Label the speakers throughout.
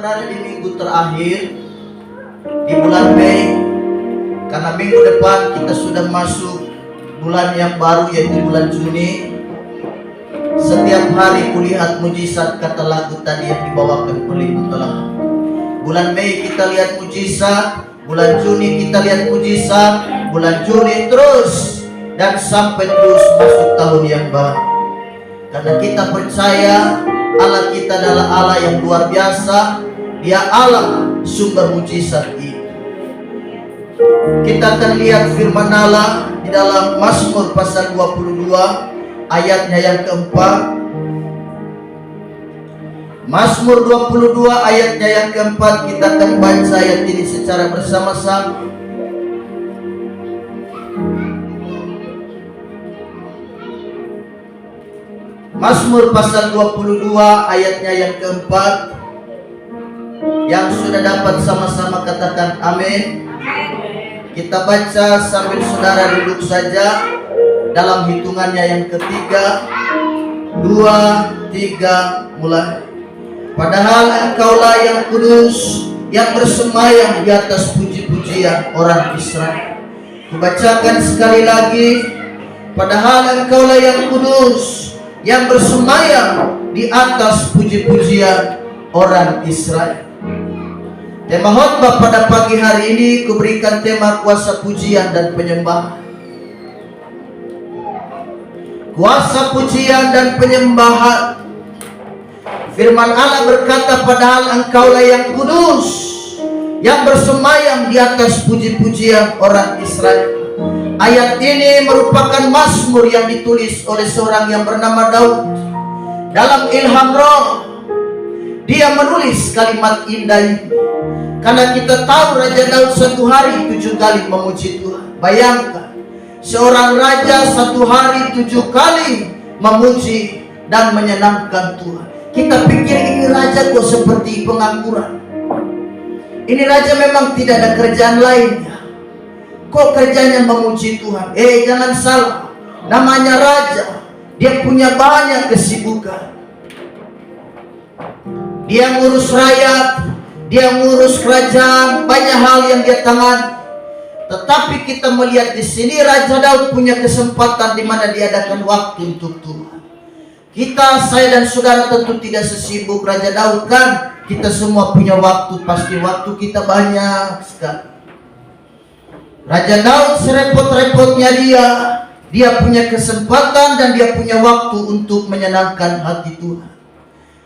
Speaker 1: berada di minggu terakhir di bulan Mei, karena minggu depan kita sudah masuk bulan yang baru, yaitu bulan Juni. Setiap hari kulihat mujizat, kata lagu tadi yang dibawakan oleh Mutolak. Bulan Mei kita lihat mujizat, bulan Juni kita lihat mujizat, bulan Juli terus, dan sampai terus masuk tahun yang baru. Karena kita percaya Allah kita adalah Allah yang luar biasa. Dia Allah sumber mujizat itu. Kita akan lihat firman Allah di dalam Mazmur pasal 22 ayatnya yang keempat. Mazmur 22 ayatnya yang keempat, kita akan baca ayat ini secara bersama-sama. Mazmur pasal 22 ayatnya yang keempat. Yang sudah dapat sama-sama katakan amin. Kita baca sambil saudara duduk saja. Dalam hitungannya yang ketiga, 2, 3, mulai. Padahal engkaulah yang kudus, yang bersemayam di atas puji-pujian orang Israel. Kubacakan sekali lagi. Padahal engkaulah yang kudus, yang bersemayam di atas puji-pujian orang Israel. Tema khotbah pada pagi hari ini kuberikan tema kuasa pujian dan penyembahan. Kuasa pujian dan penyembahan. Firman Allah berkata, padahal engkaulah yang kudus, yang bersemayam di atas puji-pujian orang Israel. Ayat ini merupakan mazmur yang ditulis oleh seorang yang bernama Daud. Dalam ilham roh, dia menulis kalimat indah ini. Karena kita tahu Raja Daud satu hari 7 kali memuji Tuhan. Bayangkan, seorang raja satu hari 7 kali memuji dan menyenangkan Tuhan. Kita pikir ini raja kok seperti pengangguran. Ini raja memang tidak ada kerjaan lainnya. Kok kerjanya memuji Tuhan? Jangan salah. Namanya raja. Dia punya banyak kesibukan. Dia ngurus rakyat, dia ngurus kerajaan, banyak hal yang dia tangani. Tetapi kita melihat di sini Raja Daud punya kesempatan di mana diadakan waktu untuk Tuhan. Kita, saya dan saudara tentu tidak sesibuk Raja Daud kan? Kita semua punya waktu, pasti waktu kita banyak sekali. Raja Daud serepot-repotnya dia punya kesempatan dan dia punya waktu untuk menyenangkan hati Tuhan.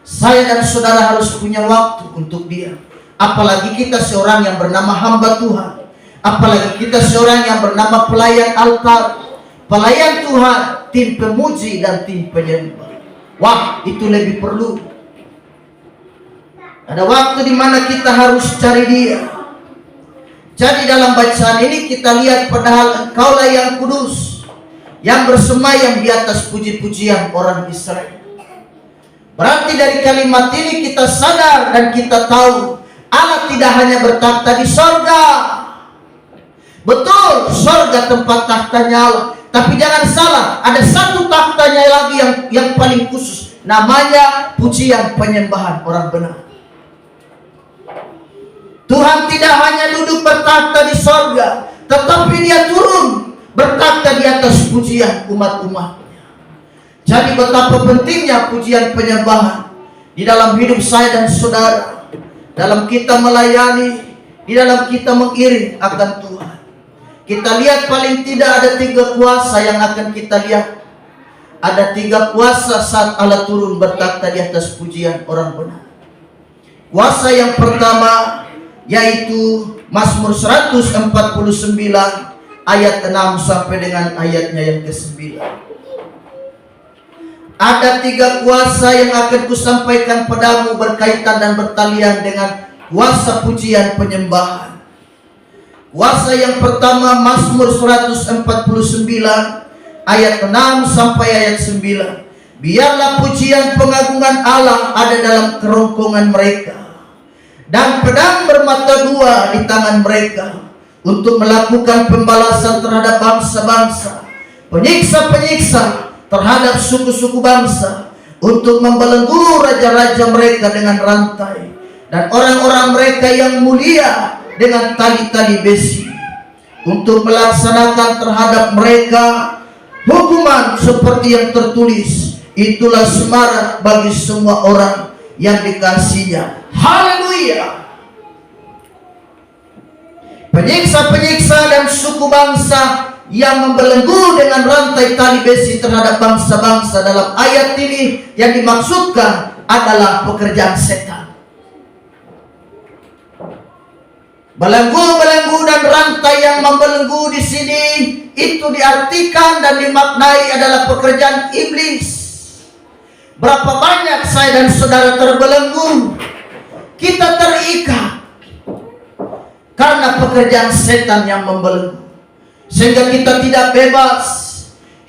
Speaker 1: Saya dan saudara harus punya waktu untuk dia. Apalagi kita seorang yang bernama hamba Tuhan. Apalagi kita seorang yang bernama pelayan altar, pelayan Tuhan, tim pemuji dan tim penyembah. Wah, itu lebih perlu. Ada waktu di mana kita harus cari dia. Jadi dalam bacaan ini kita lihat, padahal engkaulah yang kudus, yang bersemayam di atas puji-pujian orang Israel. Berarti dari kalimat ini kita sadar dan kita tahu Allah tidak hanya bertakhta di sorga. Betul, sorga tempat tahtanya Allah. Tapi jangan salah, ada satu tahtanya lagi yang paling khusus. Namanya pujian penyembahan orang benar. Tuhan tidak hanya duduk bertakhta di sorga, tetapi dia turun bertakhta di atas pujian umat-umat. Jadi betapa pentingnya pujian penyembahan di dalam hidup saya dan saudara, dalam kita melayani, di dalam kita mengiring akan Tuhan. Kita lihat paling tidak ada 3 kuasa yang akan kita lihat. Ada 3 kuasa saat Allah turun bertakhta di atas pujian orang benar. Kuasa yang pertama yaitu Mazmur 149 ayat 6 sampai dengan ayatnya yang ke-9. Ada 3 kuasa yang akan kusampaikan padamu berkaitan dan bertalian dengan kuasa pujian penyembahan. Kuasa yang pertama Mazmur 149 ayat 6 sampai ayat 9. Biarlah pujian pengagungan Allah ada dalam kerongkongan mereka, dan pedang bermata 2 di tangan mereka, untuk melakukan pembalasan terhadap bangsa-bangsa, penyiksa-penyiksa terhadap suku-suku bangsa, untuk membelenggu raja-raja mereka dengan rantai, dan orang-orang mereka yang mulia dengan tali-tali besi untuk melaksanakan terhadap mereka hukuman seperti yang tertulis. Itulah semarak bagi semua orang yang dikasihinya. Haleluya. Penyiksa-penyiksa dan suku bangsa yang membelenggu dengan rantai tali besi terhadap bangsa-bangsa dalam ayat ini yang dimaksudkan adalah pekerjaan setan. Belenggu-belenggu dan rantai yang membelenggu di sini itu diartikan dan dimaknai adalah pekerjaan iblis. Berapa banyak saya dan saudara terbelenggu, kita terikat karena pekerjaan setan yang membelenggu, sehingga kita tidak bebas.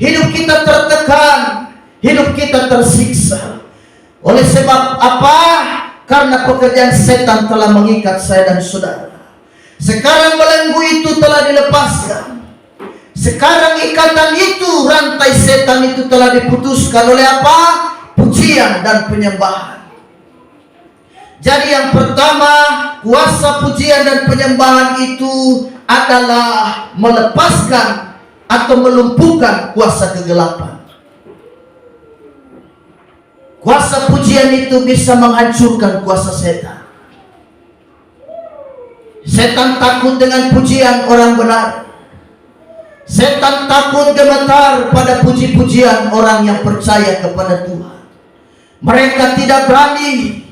Speaker 1: Hidup kita tertekan, hidup kita tersiksa. Oleh sebab apa? Karena pekerjaan setan telah mengikat saya dan saudara. Sekarang belenggu itu telah dilepaskan. Sekarang ikatan itu, rantai setan itu telah diputuskan oleh apa? Pujian dan penyembahan. Jadi yang pertama, kuasa pujian dan penyembahan itu adalah melepaskan atau melumpuhkan kuasa kegelapan. Kuasa pujian itu bisa menghancurkan kuasa setan. Setan takut dengan pujian orang benar. Setan takut gemetar pada puji-pujian orang yang percaya kepada Tuhan. Mereka tidak berani,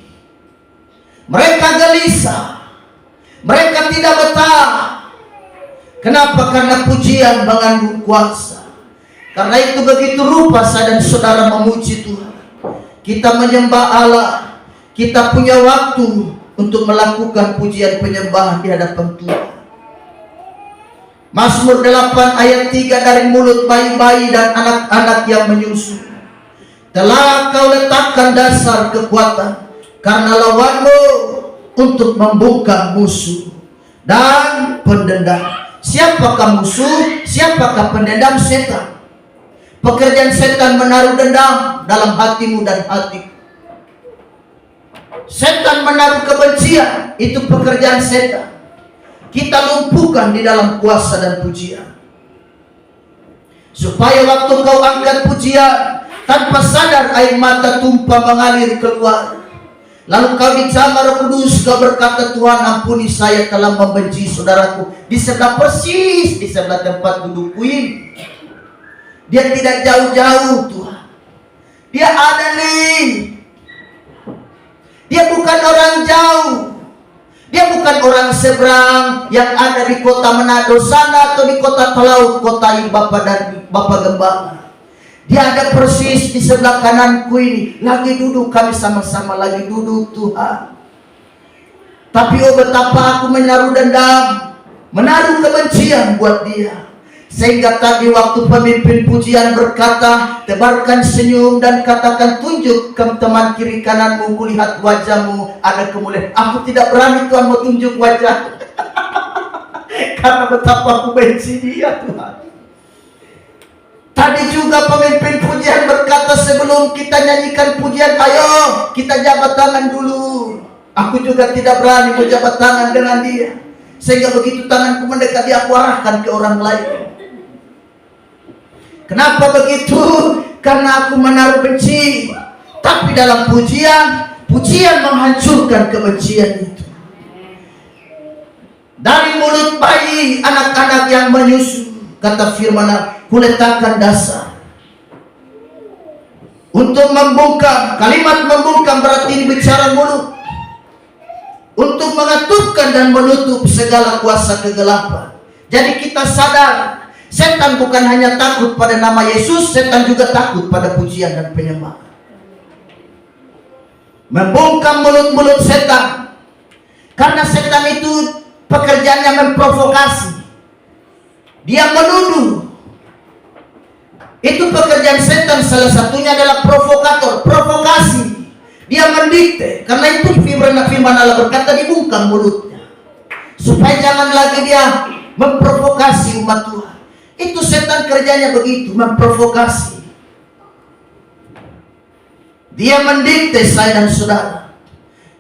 Speaker 1: mereka gelisah, mereka tidak betah. Kenapa? Karena pujian mengandung kuasa. Karena itu begitu rupa saya dan saudara memuji Tuhan, kita menyembah Allah, kita punya waktu untuk melakukan pujian penyembahan di hadapan Tuhan. Mazmur 8 ayat 3, dari mulut bayi-bayi dan anak-anak yang menyusu telah kau letakkan dasar kekuatan, karena lawanmu untuk membungkam musuh dan pendendam. Siapakah musuh? Siapakah pendendam? Setan. Pekerjaan setan menaruh dendam dalam hatimu dan hatiku. Setan menaruh kebencian, itu pekerjaan setan. Kita lumpuhkan di dalam kuasa dan pujian, supaya waktu kau angkat pujian, tanpa sadar air mata tumpah mengalir keluar. Lalu kau dijamah Roh Kudus, kau berkata, Tuhan ampuni saya telah membenci saudaraku. Di sebelah persis, di sebelah tempat dudukku ini. Dia tidak jauh-jauh Tuhan. Dia ada nih. Dia bukan orang jauh. Dia bukan orang seberang yang ada di kota Manado sana atau di kota Talaut, kota Bapak dan Bapak Gembala. Dia ada persis di sebelah kananku ini. Lagi duduk, kami sama-sama lagi duduk Tuhan. Tapi oh betapa aku menaruh dendam, menaruh kebencian buat dia. Sehingga tadi waktu pemimpin pujian berkata, tebarkan senyum dan katakan, tunjuk ke teman kiri kananmu, kulihat wajahmu ada kemuliaan. Aku tidak berani Tuhan mau tunjuk wajah. Karena betapa aku benci dia Tuhan. Tadi juga pemimpin pujian berkata, sebelum kita nyanyikan pujian, ayo kita jabat tangan dulu. Aku juga tidak berani menjabat tangan dengan dia. Sehingga begitu tanganku mendekat, dia aku arahkan ke orang lain. Kenapa begitu? Karena aku menaruh benci. Tapi dalam pujian, pujian menghancurkan kebencian itu. Dari mulut bayi, anak-anak yang menyusu, kata firman Allah, kuletakkan dasar untuk membungkam. Kalimat membungkam berarti ini bicara mulut, untuk mengatupkan dan menutup segala kuasa kegelapan. Jadi kita sadar, setan bukan hanya takut pada nama Yesus, setan juga takut pada pujian dan penyembahan. Membungkam mulut-mulut setan, karena setan itu pekerjaannya memprovokasi. Dia menuduh. Itu pekerjaan setan, salah satunya adalah provokator, provokasi. Dia mendikte. Karena itu firman Allah berkata, dibungkam mulutnya, supaya jangan lagi dia memprovokasi umat Tuhan. Itu setan kerjanya begitu, memprovokasi. Dia mendikte saya dan saudara.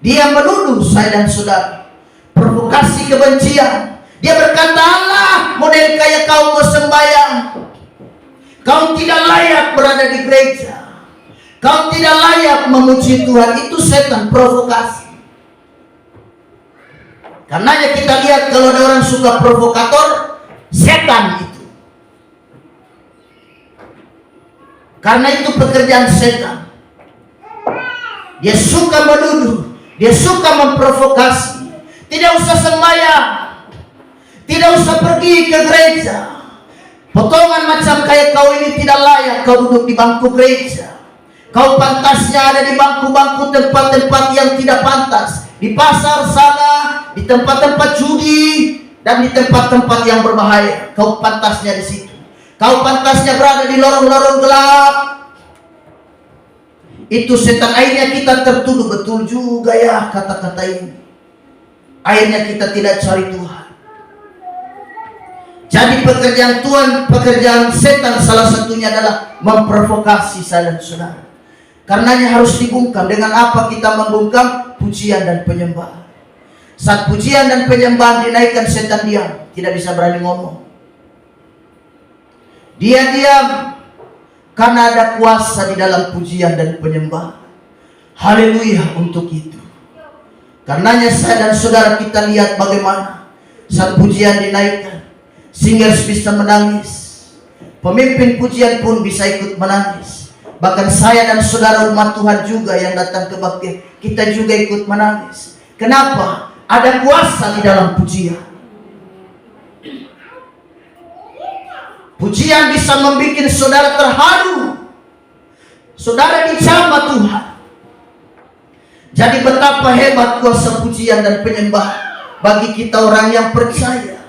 Speaker 1: Dia menuduh saya dan saudara, provokasi kebencian. Dia berkata, Allah, model kayak kau mau sembahyang, kau tidak layak berada di gereja, kau tidak layak memuji Tuhan. Itu setan, provokasi. Karenanya kita lihat kalau ada orang suka provokator, setan itu. Karena itu pekerjaan setan. Dia suka menuduh, dia suka memprovokasi. Tidak usah sembahyang, tidak usah pergi ke gereja. Potongan macam kayak kau ini tidak layak kau duduk di bangku gereja. Kau pantasnya ada di bangku-bangku tempat-tempat yang tidak pantas. Di pasar sana, di tempat-tempat judi, dan di tempat-tempat yang berbahaya. Kau pantasnya di situ. Kau pantasnya berada di lorong-lorong gelap. Itu setan. Akhirnya kita tertuduh, betul juga ya kata-kata ini. Akhirnya kita tidak cari Tuhan. Jadi pekerjaan Tuhan, pekerjaan setan salah satunya adalah memprovokasi saya dan saudara. Karenanya harus dibungkam. Dengan apa kita membungkam? Pujian dan penyembahan. Saat pujian dan penyembahan dinaikkan, setan diam, tidak bisa berani ngomong. Dia diam karena ada kuasa di dalam pujian dan penyembahan. Haleluya untuk itu. Karenanya saya dan saudara kita lihat bagaimana saat pujian dinaikkan, singers bisa menangis, pemimpin pujian pun bisa ikut menangis. Bahkan saya dan saudara umat Tuhan juga yang datang ke bakti, kita juga ikut menangis. Kenapa? Ada kuasa di dalam pujian. Pujian bisa membuat saudara terharu. Saudara dijamah Tuhan. Jadi betapa hebat kuasa pujian dan penyembahan bagi kita orang yang percaya.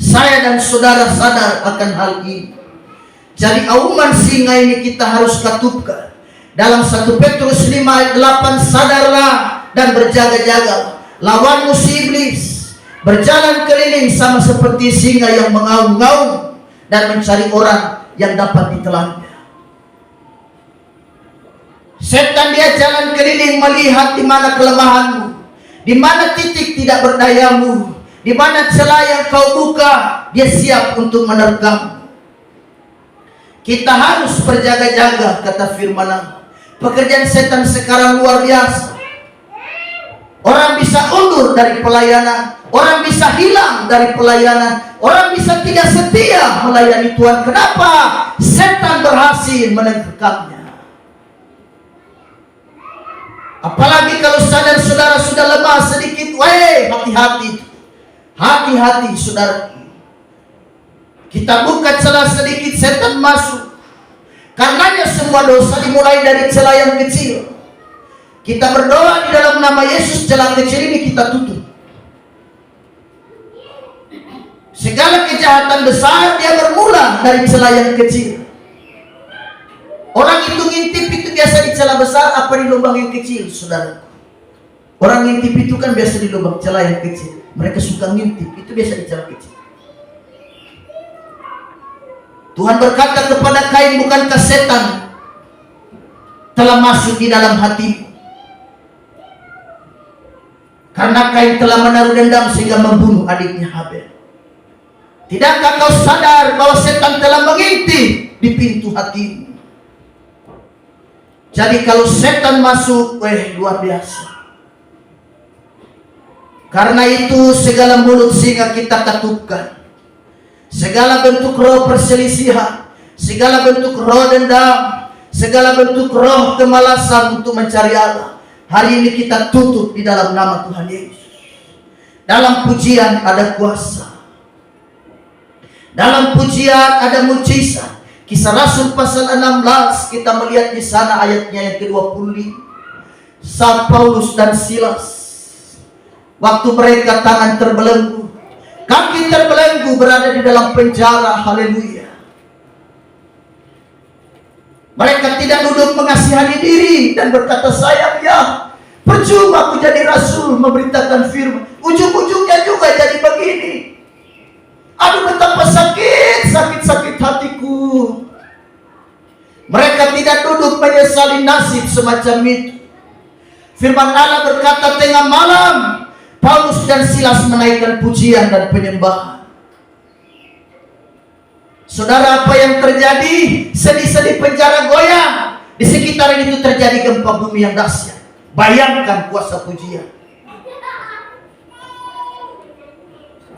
Speaker 1: Saya dan saudara sadar akan hal ini. Jadi auman singa ini kita harus katupkan. Dalam 1 Petrus 5 ayat 8, sadarlah dan berjaga-jaga. Lawanmu si iblis berjalan keliling sama seperti singa yang mengaum-ngaum dan mencari orang yang dapat ditelannya. Setan dia jalan keliling melihat di mana kelemahanmu, di mana titik tidak berdayamu, di mana celah yang kau buka, dia siap untuk menerkam. Kita harus berjaga-jaga, kata firman Allah. Pekerjaan setan sekarang luar biasa. Orang bisa undur dari pelayanan, orang bisa hilang dari pelayanan, orang bisa tidak setia melayani Tuhan. Kenapa? Setan berhasil menerkamnya. Apalagi kalau saudara-saudara sudah lemah sedikit, hati-hati. Hati-hati saudara. Kita buka celah sedikit, setan masuk. Karenanya semua dosa dimulai dari celah yang kecil. Kita berdoa di dalam nama Yesus, celah kecil ini kita tutup. Segala kejahatan besar dia bermula dari celah yang kecil. Orang itu ngintip itu biasa di celah besar apa di lubang yang kecil, saudara. Orang ngintip itu kan biasa di lubang celah yang kecil. Mereka suka ngintip, itu biasa di celah kecil. Tuhan berkata kepada Kain, bukankah setan telah masuk di dalam hatimu? Karena Kain telah menaruh dendam sehingga membunuh adiknya Habel. Tidakkah kau sadar bahwa setan telah mengintip di pintu hatimu? Jadi kalau setan masuk, luar biasa. Karena itu segala mulut singa kita katupkan. Segala bentuk roh perselisihan, segala bentuk roh dendam, segala bentuk roh kemalasan untuk mencari Allah, hari ini kita tutup di dalam nama Tuhan Yesus. Dalam pujian ada kuasa. Dalam pujian ada mujizat. Kisah Rasul pasal 16 kita melihat di sana ayatnya yang ke-20. Saat Paulus dan Silas, waktu mereka tangan terbelenggu, kaki terbelenggu, berada di dalam penjara. Haleluya. Mereka tidak duduk mengasihani diri dan berkata, sayang ya, percuma aku jadi rasul memberitakan firman, ujung-ujungnya juga jadi begini. Aduh, betapa sakit hatiku. Mereka tidak duduk menyesali nasib semacam itu. Firman Allah berkata, tengah malam Paulus dan Silas menaikkan pujian dan penyembahan. Saudara, apa yang terjadi? Sendi-sendi penjara goyang. Di sekitaran itu terjadi gempa bumi yang dahsyat. Bayangkan kuasa pujian.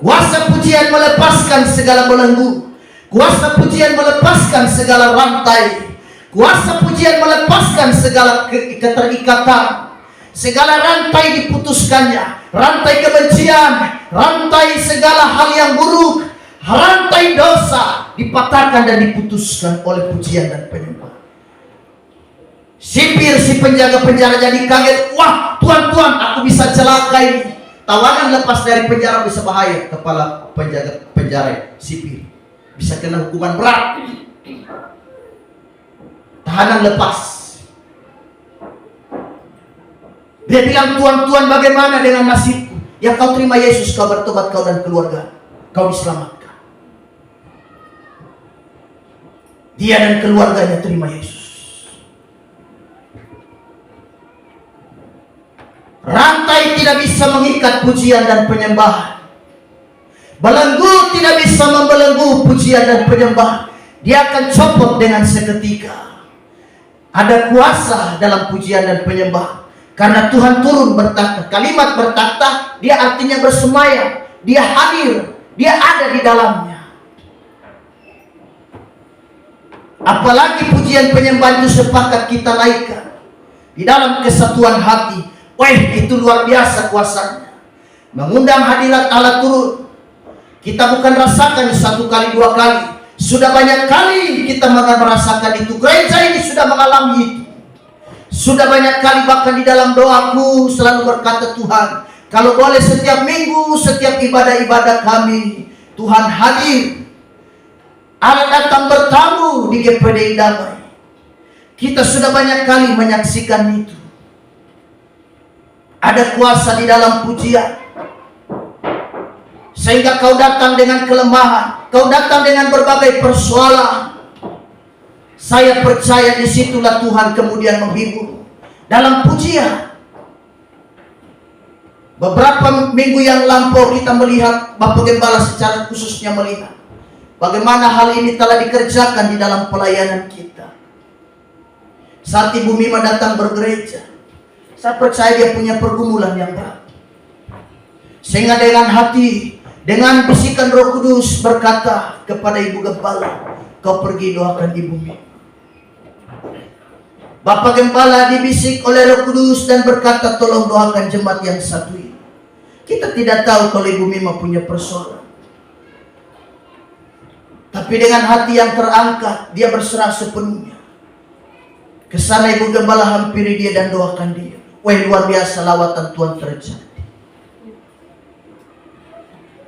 Speaker 1: Kuasa pujian melepaskan segala belenggu. Kuasa pujian melepaskan segala rantai. Kuasa pujian melepaskan segala keterikatan. Segala rantai diputuskannya. Rantai kebencian, rantai segala hal yang buruk, rantai dosa dipatahkan dan diputuskan oleh pujian dan penyembahan. Sipir si penjaga penjara jadi kaget. Wah, Tuhan, aku bisa celaka ini. Tawanan lepas dari penjara bisa bahaya. Kepala penjaga penjara sipir bisa kena hukuman berat. Tahanan lepas. Dia bilang, Tuhan, bagaimana dengan nasibku? Ya, kau terima Yesus, kau bertobat, kau dan keluarga, kau diselamatkan. Dia dan keluarganya terima Yesus. Rantai tidak bisa mengikat pujian dan penyembahan. Belenggu tidak bisa membelenggu pujian dan penyembahan. Dia akan copot dengan seketika. Ada kuasa dalam pujian dan penyembahan. Karena Tuhan turun bertakhta. Kalimat bertakhta, dia artinya bersemayam. Dia hadir. Dia ada di dalamnya. Apalagi pujian penyembahan itu sepakat kita naikkan. Di dalam kesatuan hati. Wah, itu luar biasa kuasanya. Mengundang hadirat Allah turun. Kita bukan rasakan satu kali, dua kali. Sudah banyak kali kita merasakan itu. Gereja ini sudah mengalami itu. Sudah banyak kali, bahkan di dalam doaku selalu berkata, Tuhan, kalau boleh setiap minggu, setiap ibadah-ibadah kami, Tuhan hadir. Allah datang bertamu di GPDI Damai. Kita sudah banyak kali menyaksikan itu. Ada kuasa di dalam pujian. Sehingga kau datang dengan kelemahan, kau datang dengan berbagai persoalan. Saya percaya disitulah Tuhan kemudian menghibur dalam pujian. Beberapa minggu yang lampau kita melihat, Bapak Gembala secara khususnya melihat bagaimana hal ini telah dikerjakan di dalam pelayanan kita. Saat Ibu Mima datang bergereja, saya percaya dia punya pergumulan yang berat. Sehingga dengan hati, dengan bisikan Roh Kudus berkata kepada Ibu Gembala, kau pergi doakan Ibu Mima. Bapak Gembala dibisik oleh Roh Kudus dan berkata, tolong doakan jemaat yang satu ini. Kita tidak tahu kalau Ibu Mima punya persoalan. Tapi dengan hati yang terangkat, dia berserah sepenuhnya. Kesana Ibu Gembala hampiri dia dan doakan dia. Wah, luar biasa lawatan Tuhan terjadi.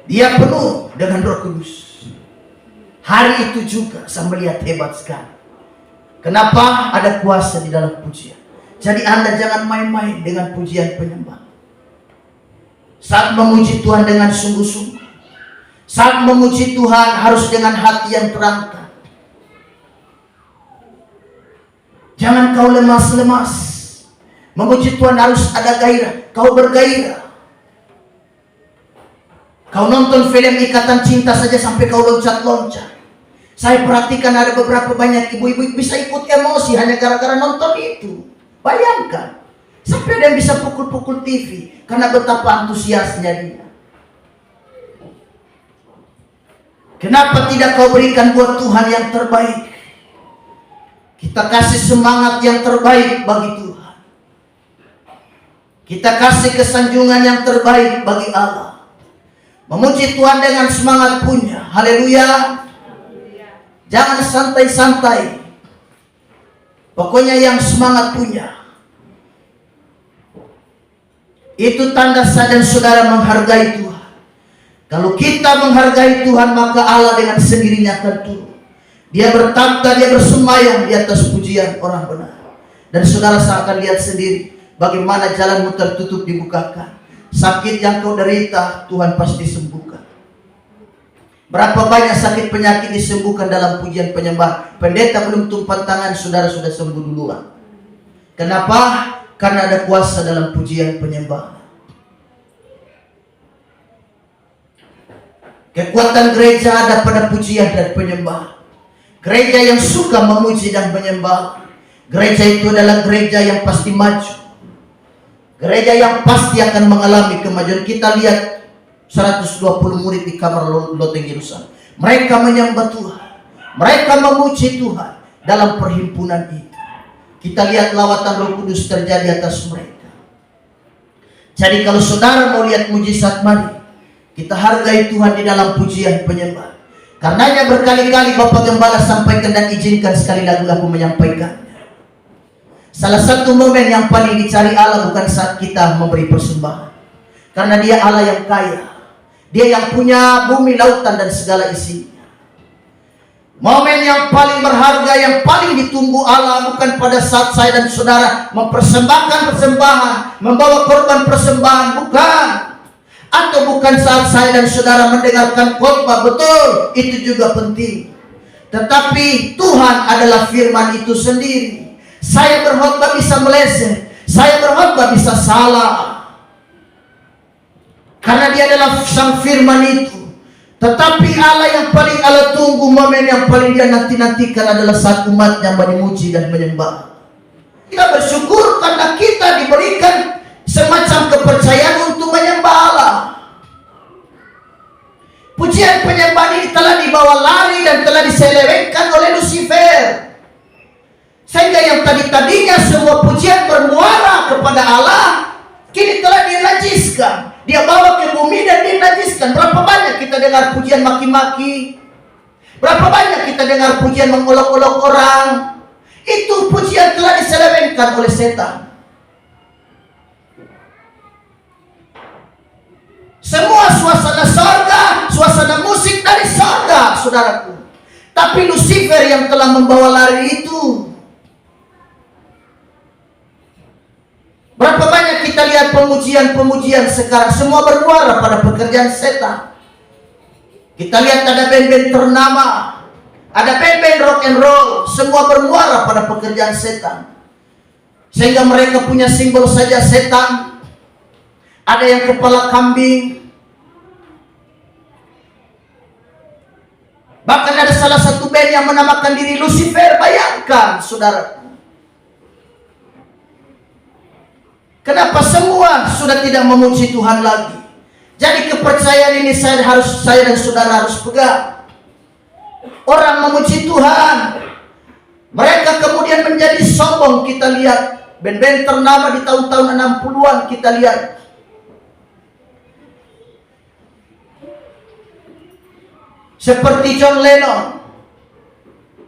Speaker 1: Dia penuh dengan Roh Kudus. Hari itu juga saya melihat hebat sekali. Kenapa? Ada kuasa di dalam pujian. Jadi Anda jangan main-main dengan pujian penyembahan. Saat memuji Tuhan dengan sungguh-sungguh. Saat memuji Tuhan harus dengan hati yang terangkat. Jangan kau lemas-lemas. Memuji Tuhan harus ada gairah. Kau bergairah. Kau nonton film Ikatan Cinta saja sampai kau loncat-loncat. Saya perhatikan ada beberapa banyak ibu-ibu bisa ikut emosi hanya gara-gara nonton itu. Bayangkan. Sampai ada yang bisa pukul-pukul TV. Karena betapa antusiasnya dia. Kenapa tidak kau berikan buat Tuhan yang terbaik? Kita kasih semangat yang terbaik bagi Tuhan. Kita kasih kesanjungan yang terbaik bagi Allah. Memuji Tuhan dengan semangat punya. Haleluya. Jangan santai-santai. Pokoknya yang semangat punya. Itu tanda saya dan saudara menghargai Tuhan. Kalau kita menghargai Tuhan, maka Allah dengan sendirinya akan turun. Dia bertakhta, dia bersemayam di atas pujian orang benar. Dan saudara akan lihat sendiri bagaimana jalanmu tertutup dibukakan. Sakit yang kau derita, Tuhan pasti sembuhkan. Berapa banyak sakit penyakit disembuhkan dalam pujian penyembahan. Pendeta belum tumpah tangan, saudara sudah sembuh duluan. Kenapa? karena ada kuasa dalam pujian penyembahan. Kekuatan gereja ada pada pujian dan penyembahan. Gereja yang suka memuji dan menyembah, gereja itu adalah gereja yang pasti maju. Gereja yang pasti akan mengalami kemajuan. Kita lihat 120 murid di kamar loteng Yerusalem. Mereka menyembah Tuhan, mereka memuji Tuhan dalam perhimpunan itu. Kita lihat lawatan Roh Kudus terjadi atas mereka. Jadi kalau saudara mau lihat mujizat, mari kita hargai Tuhan di dalam pujian penyembah. Karenanya berkali-kali Bapak Gembala sampaikan dan izinkan sekali lagi aku menyampaikannya. Salah satu momen yang paling dicari Allah bukan saat kita memberi persembahan, karena Dia Allah yang kaya, Dia yang punya bumi, lautan dan segala isinya. Momen yang paling berharga, yang paling ditunggu Allah bukan pada saat saya dan saudara mempersembahkan persembahan, membawa korban persembahan, bukan. Atau bukan saat saya dan saudara mendengarkan khotbah, betul, itu juga penting. Tetapi Tuhan adalah firman itu sendiri. Saya berkhotbah bisa meleset, saya berkhotbah bisa salah, karena Dia adalah sang firman itu. Tetapi Allah yang paling Allah tunggu, momen yang paling Dia nanti-nantikan adalah saat umatnya memuji dan menyembah. Kita bersyukur karena kita diberikan semacam kepercayaan untuk menyembah Allah. Pujian penyembahan ini telah dibawa lari dan telah diselewengkan oleh Lucifer, sehingga yang tadinya semua pujian bermuara kepada Allah, kini telah dinajiskan. Dia bawa ke bumi dan dinajiskan. Berapa banyak kita dengar pujian maki-maki, berapa banyak kita dengar pujian mengolok-olok orang. Itu pujian telah diselewengkan oleh setan. Semua suasana sorga, suasana musik dari sorga, saudaraku. Tapi Lucifer yang telah membawa lari itu. Berapa banyak kita lihat pemujian-pemujian sekarang, semua bermuara pada pekerjaan setan. Kita lihat ada band-band ternama, ada band-band rock and roll, semua bermuara pada pekerjaan setan. Sehingga mereka punya simbol saja setan. Ada yang kepala kambing. Bahkan ada salah satu band yang menamakan diri Lucifer. Bayangkan, saudara. Kenapa semua sudah tidak memuji Tuhan lagi? Jadi kepercayaan ini saya dan saudara harus pegang. Orang memuji Tuhan, mereka kemudian menjadi sombong. Kita lihat band-band ternama di tahun-tahun 60-an, kita lihat. Seperti John Lennon.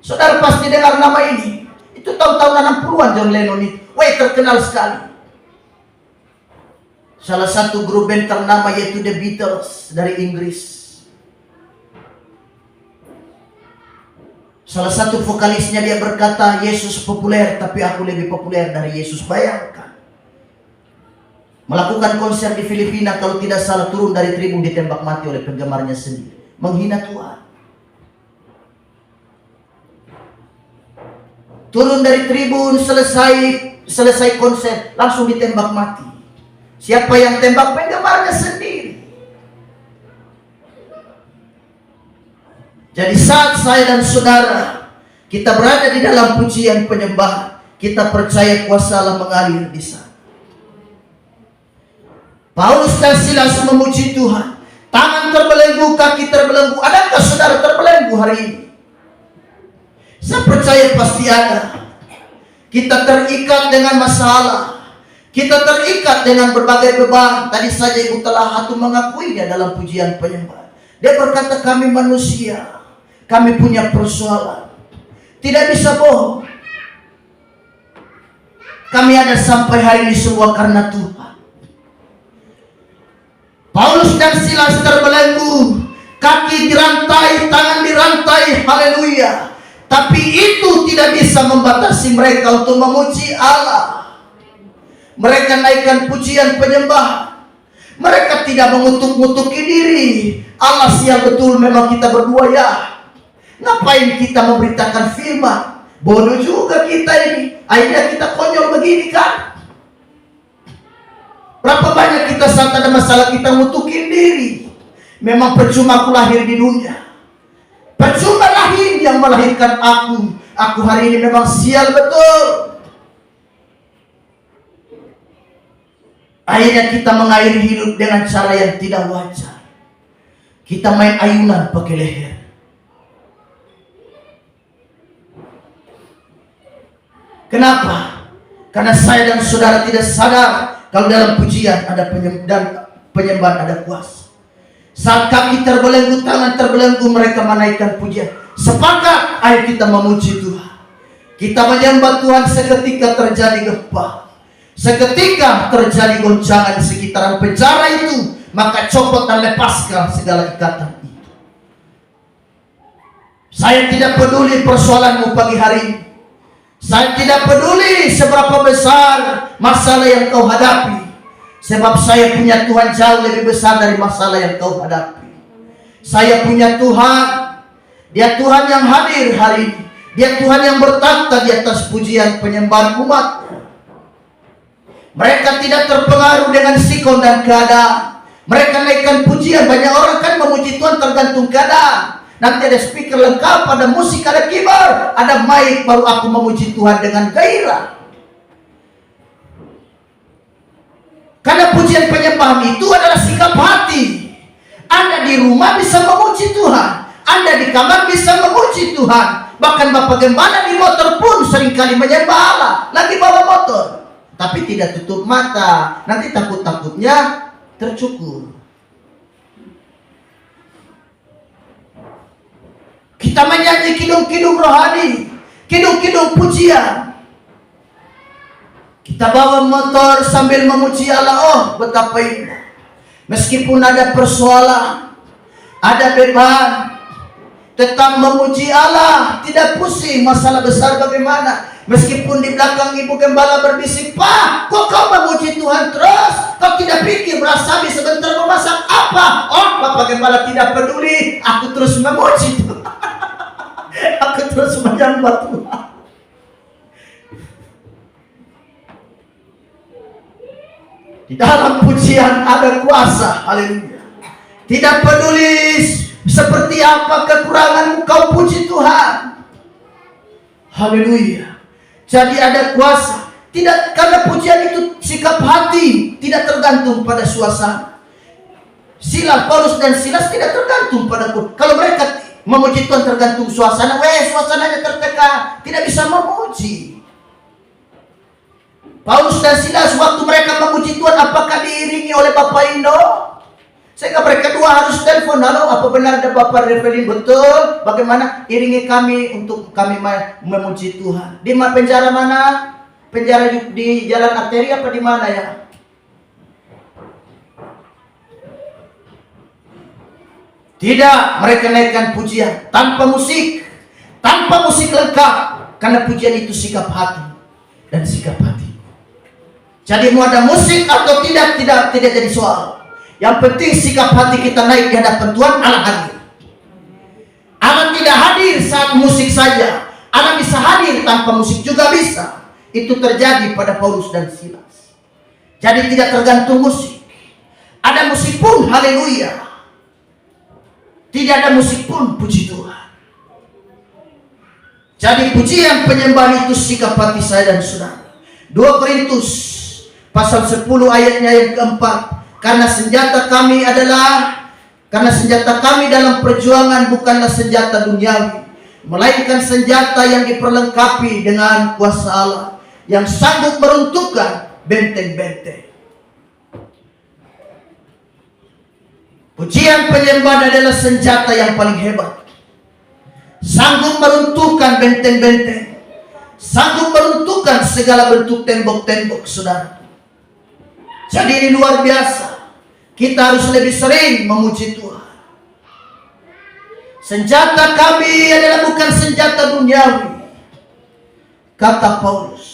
Speaker 1: Saudara pasti dengar nama ini. Itu tahun-tahun 60-an John Lennon itu. Wah, terkenal sekali. Salah satu grup band ternama yaitu The Beatles dari Inggris. Salah satu vokalisnya dia berkata, Yesus populer tapi aku lebih populer dari Yesus. Bayangkan. Melakukan konser di Filipina, kalau tidak salah turun dari tribun ditembak mati oleh penggemarnya sendiri. Menghina Tuhan. Turun dari tribun, selesai konser, langsung ditembak mati. Siapa yang tembak? Penggemarnya sendiri. Jadi saat saya dan saudara kita berada di dalam pujian penyembahan, kita percaya kuasa Allah mengalir di sana. Paulus dan Silas memuji Tuhan. Tangan terbelenggu, kaki terbelenggu. Adakah saudara terbelenggu hari ini? Saya percaya pasti ada. Kita terikat dengan masalah, kita terikat dengan berbagai beban. Tadi saja Ibu telah Hatu mengakuinya dalam pujian penyembahan. Dia berkata, kami manusia, kami punya persoalan, tidak bisa bohong. Kami ada sampai hari ini semua karena Tuhan. Paulus dan Silas terbelenggu, kaki dirantai, tangan dirantai, haleluya. Tapi itu tidak bisa membatasi mereka untuk memuji Allah. Mereka naikkan pujian penyembahan. Mereka tidak mengutuk-ngutuki diri. Allah sial betul, memang kita berdua ya. Ngapain kita memberitakan firman? Bodoh juga kita ini. Akhirnya kita konyol begini kan? saat ada masalah kita ngutukin diri. Memang percuma aku lahir di dunia. Percuma lahir yang melahirkan aku. Aku hari ini memang sial betul. Akhirnya kita mengakhiri hidup dengan cara yang tidak wajar. Kita main ayunan pakai leher. Kenapa? Karena saya dan saudara tidak sadar kalau dalam pujian ada penyembahan ada kuasa. Saat kaki terbelenggu, tangan terbelenggu, mereka menaikkan pujian. Sepakat, ayo kita memuji Tuhan. Kita menyembah Tuhan, seketika terjadi gempa. Seketika terjadi goncangan di sekitaran penjara itu. Maka copot dan lepaskan segala ikatan itu. Saya tidak peduli persoalanmu pagi hari ini. Saya tidak peduli seberapa besar masalah yang kau hadapi. Sebab saya punya Tuhan jauh lebih besar dari masalah yang kau hadapi. Saya punya Tuhan. Dia Tuhan yang hadir hari ini. Dia Tuhan yang bertakhta di atas pujian penyembahan umat. Mereka tidak terpengaruh dengan sikon dan keadaan. Mereka naikkan pujian. Banyak orang kan memuji Tuhan tergantung keadaan. Nanti ada speaker lengkap, ada musik, ada keyboard, ada mic, baru aku memuji Tuhan dengan gairah. Karena pujian penyembahan itu adalah sikap hati. Anda di rumah bisa memuji Tuhan, Anda di kamar bisa memuji Tuhan. Bahkan Bapak Gembala di motor pun seringkali menyembah Allah, lagi bawa motor, tapi tidak tutup mata. Nanti takut-takutnya tercukur. Kita menyanyi kidung-kidung rohani, kidung-kidung pujian. Kita bawa motor sambil memuji Allah. Oh, betapa indah. Meskipun ada persoalan, ada beban, tetap memuji Allah. Tidak pusing masalah besar bagaimana. Meskipun di belakang Ibu Gembala berbisik, Pak, kok kau memuji Tuhan terus? Kau tidak pikir berasabi sebentar memasak apa? Oh, Bapak Gembala tidak peduli. Aku terus memuji Tuhan. Aku terus menyembah Tuhan. Di dalam pujian ada kuasa. Haleluya. Tidak peduli seperti apa kekuranganmu, kau puji Tuhan. Haleluya. Jadi ada kuasa. Tidak, karena pujian itu sikap hati, tidak tergantung pada suasana. Paulus dan Silas tidak tergantung pada kalau mereka memuji Tuhan tergantung suasana. Suasananya tertekan, tidak bisa memuji. Paulus dan Silas waktu mereka memuji Tuhan, apakah diiringi oleh Bapak Indo? Sehingga mereka dua harus telepon, halo, apa benar ada Bapak Revelin? Betul. Bagaimana? Iringi kami untuk kami memuji Tuhan. Di penjara mana? Penjara di Jalan Arteri apa di mana ya? Tidak, mereka naikkan pujian tanpa musik lengkap, karena pujian itu sikap hati dan sikap hati. Jadi mau ada musik atau tidak jadi soal. Yang penting sikap hati kita naik di hadapan Tuhan. Allah hadir. Allah tidak hadir saat musik saja. Allah bisa hadir tanpa musik juga bisa. Itu terjadi pada Paulus dan Silas. Jadi tidak tergantung musik. Ada musik pun haleluya. Tidak ada musik pun puji Tuhan. Jadi pujian penyembahan itu sikap hati saya dan saudara. 2 Korintus pasal 10 ayatnya yang keempat. Karena senjata kami dalam perjuangan bukanlah senjata duniawi, melainkan senjata yang diperlengkapi dengan kuasa Allah yang sanggup meruntuhkan benteng-benteng. Pujian penyembahan adalah senjata yang paling hebat. Sanggup meruntuhkan benteng-benteng, sanggup meruntuhkan segala bentuk tembok-tembok, saudara. Jadi ini luar biasa. Kita harus lebih sering memuji Tuhan. Senjata kami adalah bukan senjata duniawi, kata Paulus.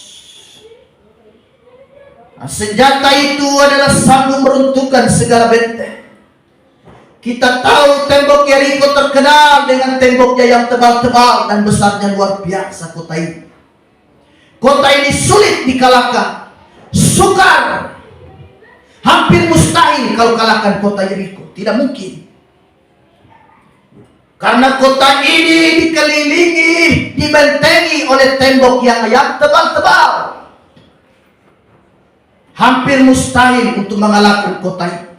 Speaker 1: Nah, senjata itu adalah sanggup meruntuhkan segala benteng. Kita tahu tembok Yeriko terkenal dengan temboknya yang tebal-tebal dan besarnya luar biasa kota ini. Kota ini sulit dikalahkan, sukar. Hampir mustahil kalau kalahkan kota Yeriko. Tidak mungkin. Karena kota ini dikelilingi, dibentengi oleh tembok yang tebal-tebal. Hampir mustahil untuk mengalahkan kota ini.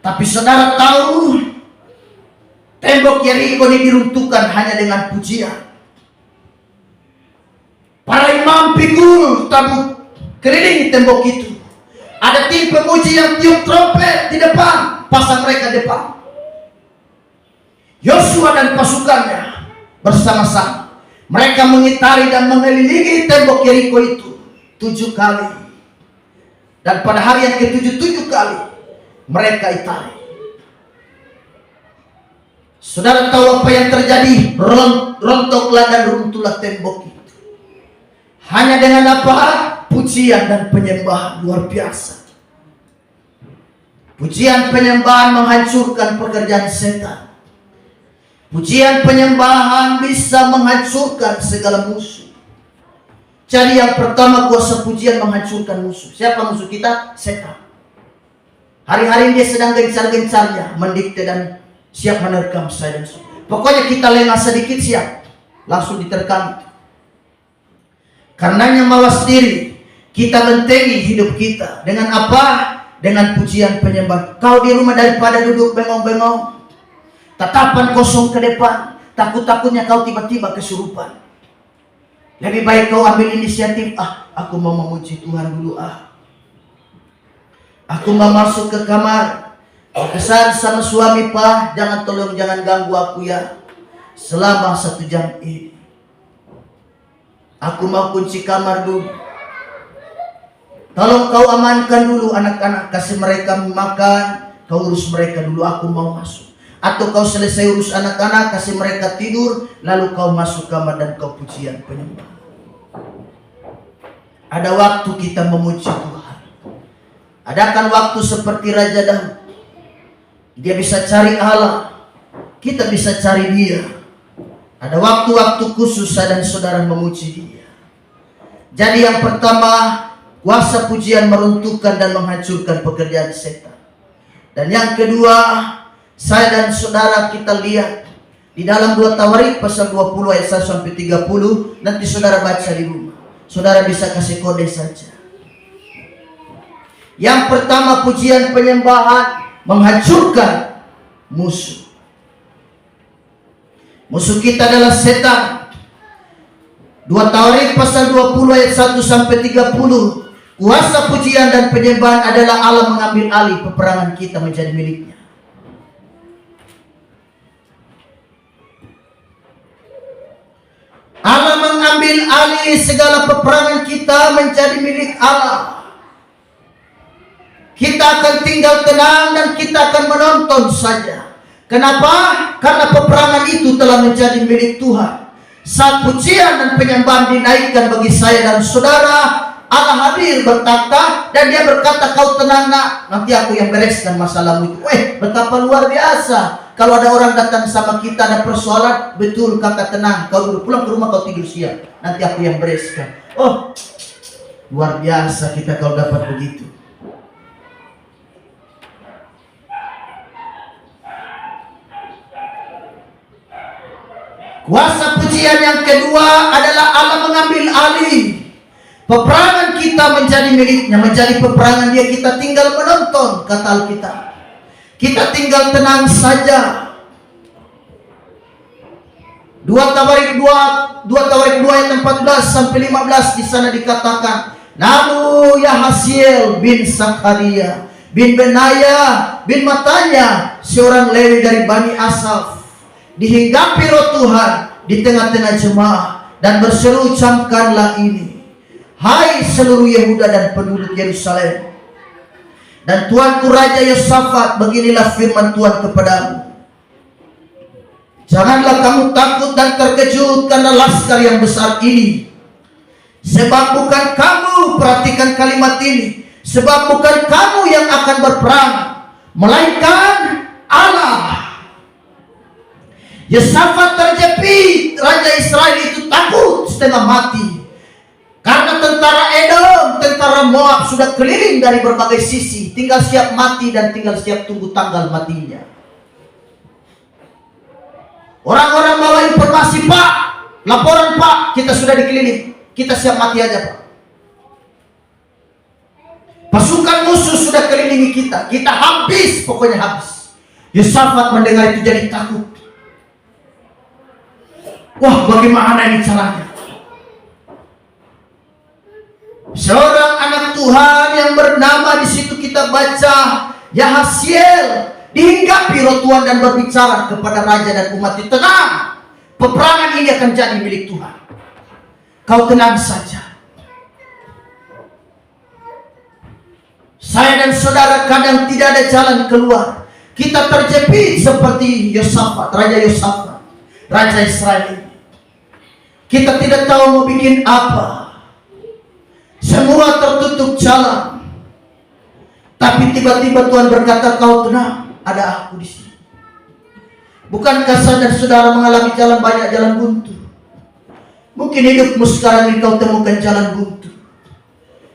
Speaker 1: Tapi saudara tahu, tembok Yeriko ini diruntuhkan hanya dengan pujian. Para imam pikul tabut kelilingi tembok itu. Ada tim pemuji yang tiup trompet di depan, pasang mereka depan. Yosua dan pasukannya bersama-sama, mereka mengitari dan mengelilingi tembok Yeriko itu 7 kali. Dan pada hari yang ke-7, 7 kali mereka itari. Saudara tahu apa yang terjadi? Rontoklah dan runtuhlah tembok itu. Hanya dengan apa? Pujian dan penyembahan luar biasa. Pujian penyembahan menghancurkan pekerjaan setan. Pujian penyembahan bisa menghancurkan segala musuh. Jadi yang pertama, kuasa pujian menghancurkan musuh. Siapa musuh kita? Setan. Hari-hari dia sedang gencar-gencarnya mendikte dan siap menerkam saya dan saudara. Pokoknya kita lengah sedikit siap, langsung diterkam. Karenanya mawas diri. Kita bentengi hidup kita dengan apa? Dengan pujian penyembahan. Kau di rumah daripada duduk bengong-bengong, tatapan kosong ke depan, takut-takutnya kau tiba-tiba kesurupan. Lebih baik kau ambil inisiatif. Aku mau memuji Tuhan dulu. Aku mau masuk ke kamar, pesan sama suami, Pak, jangan ganggu aku ya selama 1 jam ini. Aku mau kunci kamar dulu. Tolong kau amankan dulu anak-anak, kasih mereka makan, kau urus mereka dulu, aku mau masuk. Atau kau selesai urus anak-anak, kasih mereka tidur, lalu kau masuk kamar dan kau pujian penyembah. Ada waktu kita memuji Tuhan. Adakan waktu seperti Raja Daud. Dia bisa cari Allah, kita bisa cari Dia. Ada waktu-waktu khusus saya dan saudara memuji Dia. Jadi yang pertama, kuasa pujian meruntuhkan dan menghancurkan pekerjaan setan. Dan yang kedua, saya dan saudara kita lihat di dalam 2 Tawarik pasal 20 ayat 1 sampai 30. Nanti saudara baca di rumah. Saudara bisa kasih kode saja. Yang pertama, pujian penyembahan menghancurkan musuh. Musuh kita adalah setan. 2 Tawarik pasal 20 ayat 1 sampai 30. Kuasa pujian dan penyembahan adalah Allah mengambil alih peperangan kita menjadi miliknya. Allah mengambil alih segala peperangan kita menjadi milik Allah. Kita akan tinggal tenang dan kita akan menonton saja. Kenapa? Karena peperangan itu telah menjadi milik Tuhan. Saat pujian dan penyembahan dinaikkan bagi saya dan saudara, Allah hadir bertata dan Dia berkata, kau tenang nak, nanti aku yang bereskan masalahmu itu. Betapa luar biasa. Kalau ada orang datang sama kita, ada persoalan, betul kakak tenang, kau dulu pulang ke rumah, kau tidur siang, nanti aku yang bereskan. Luar biasa kita kalau dapat begitu. Kuasa pujian yang kedua adalah Allah mengambil alih peperangan kita menjadi miliknya, menjadi peperangan Dia. Kita tinggal menonton, kata Alkitab. Kita tinggal tenang saja. 2 Tawarik 2 ayat 14 sampai 15 di sana dikatakan, lalu Yahasiel bin Sakaria bin Benaya bin Matanya, seorang Lewi dari Bani Asaf, dihinggapi roh Tuhan di tengah-tengah jemaah dan berseru, camkanlah ini, hai seluruh Yehuda dan penduduk Yerusalem, dan Tuanku Raja Yosafat, beginilah firman Tuhan kepadamu. Janganlah kamu takut dan terkejut karena laskar yang besar ini. Sebab bukan kamu, perhatikan kalimat ini, sebab bukan kamu yang akan berperang, melainkan Allah. Yosafat terjepit, Raja Israel itu takut setengah mati. Karena tentara Edom, tentara Tentara Moab sudah keliling dari berbagai sisi, tinggal siap mati dan tinggal siap tunggu tanggal matinya. Orang-orang bawa informasi, Pak, laporan Pak, kita sudah dikeliling, kita siap mati aja Pak. Pasukan musuh sudah kelilingi kita habis, pokoknya habis. Yosafat mendengar itu jadi takut. Wah, bagaimana ini caranya? Seorang anak Tuhan yang bernama di situ kita baca Yahasiel dihinggapi roh Tuhan dan berbicara kepada raja dan umat, tenang, peperangan ini akan jadi milik Tuhan. Kau tenang saja. Saya dan saudara kadang tidak ada jalan keluar. Kita terjepit seperti Yosafat, Raja Yosafat, Raja Israel. Kita tidak tahu mau bikin apa. Semua tertutup jalan. Tapi tiba-tiba Tuhan berkata, kau tenang, ada aku di sini. Bukankah saya dan saudara mengalami banyak jalan buntu? Mungkin hidupmu sekarang ini kau temukan jalan buntu.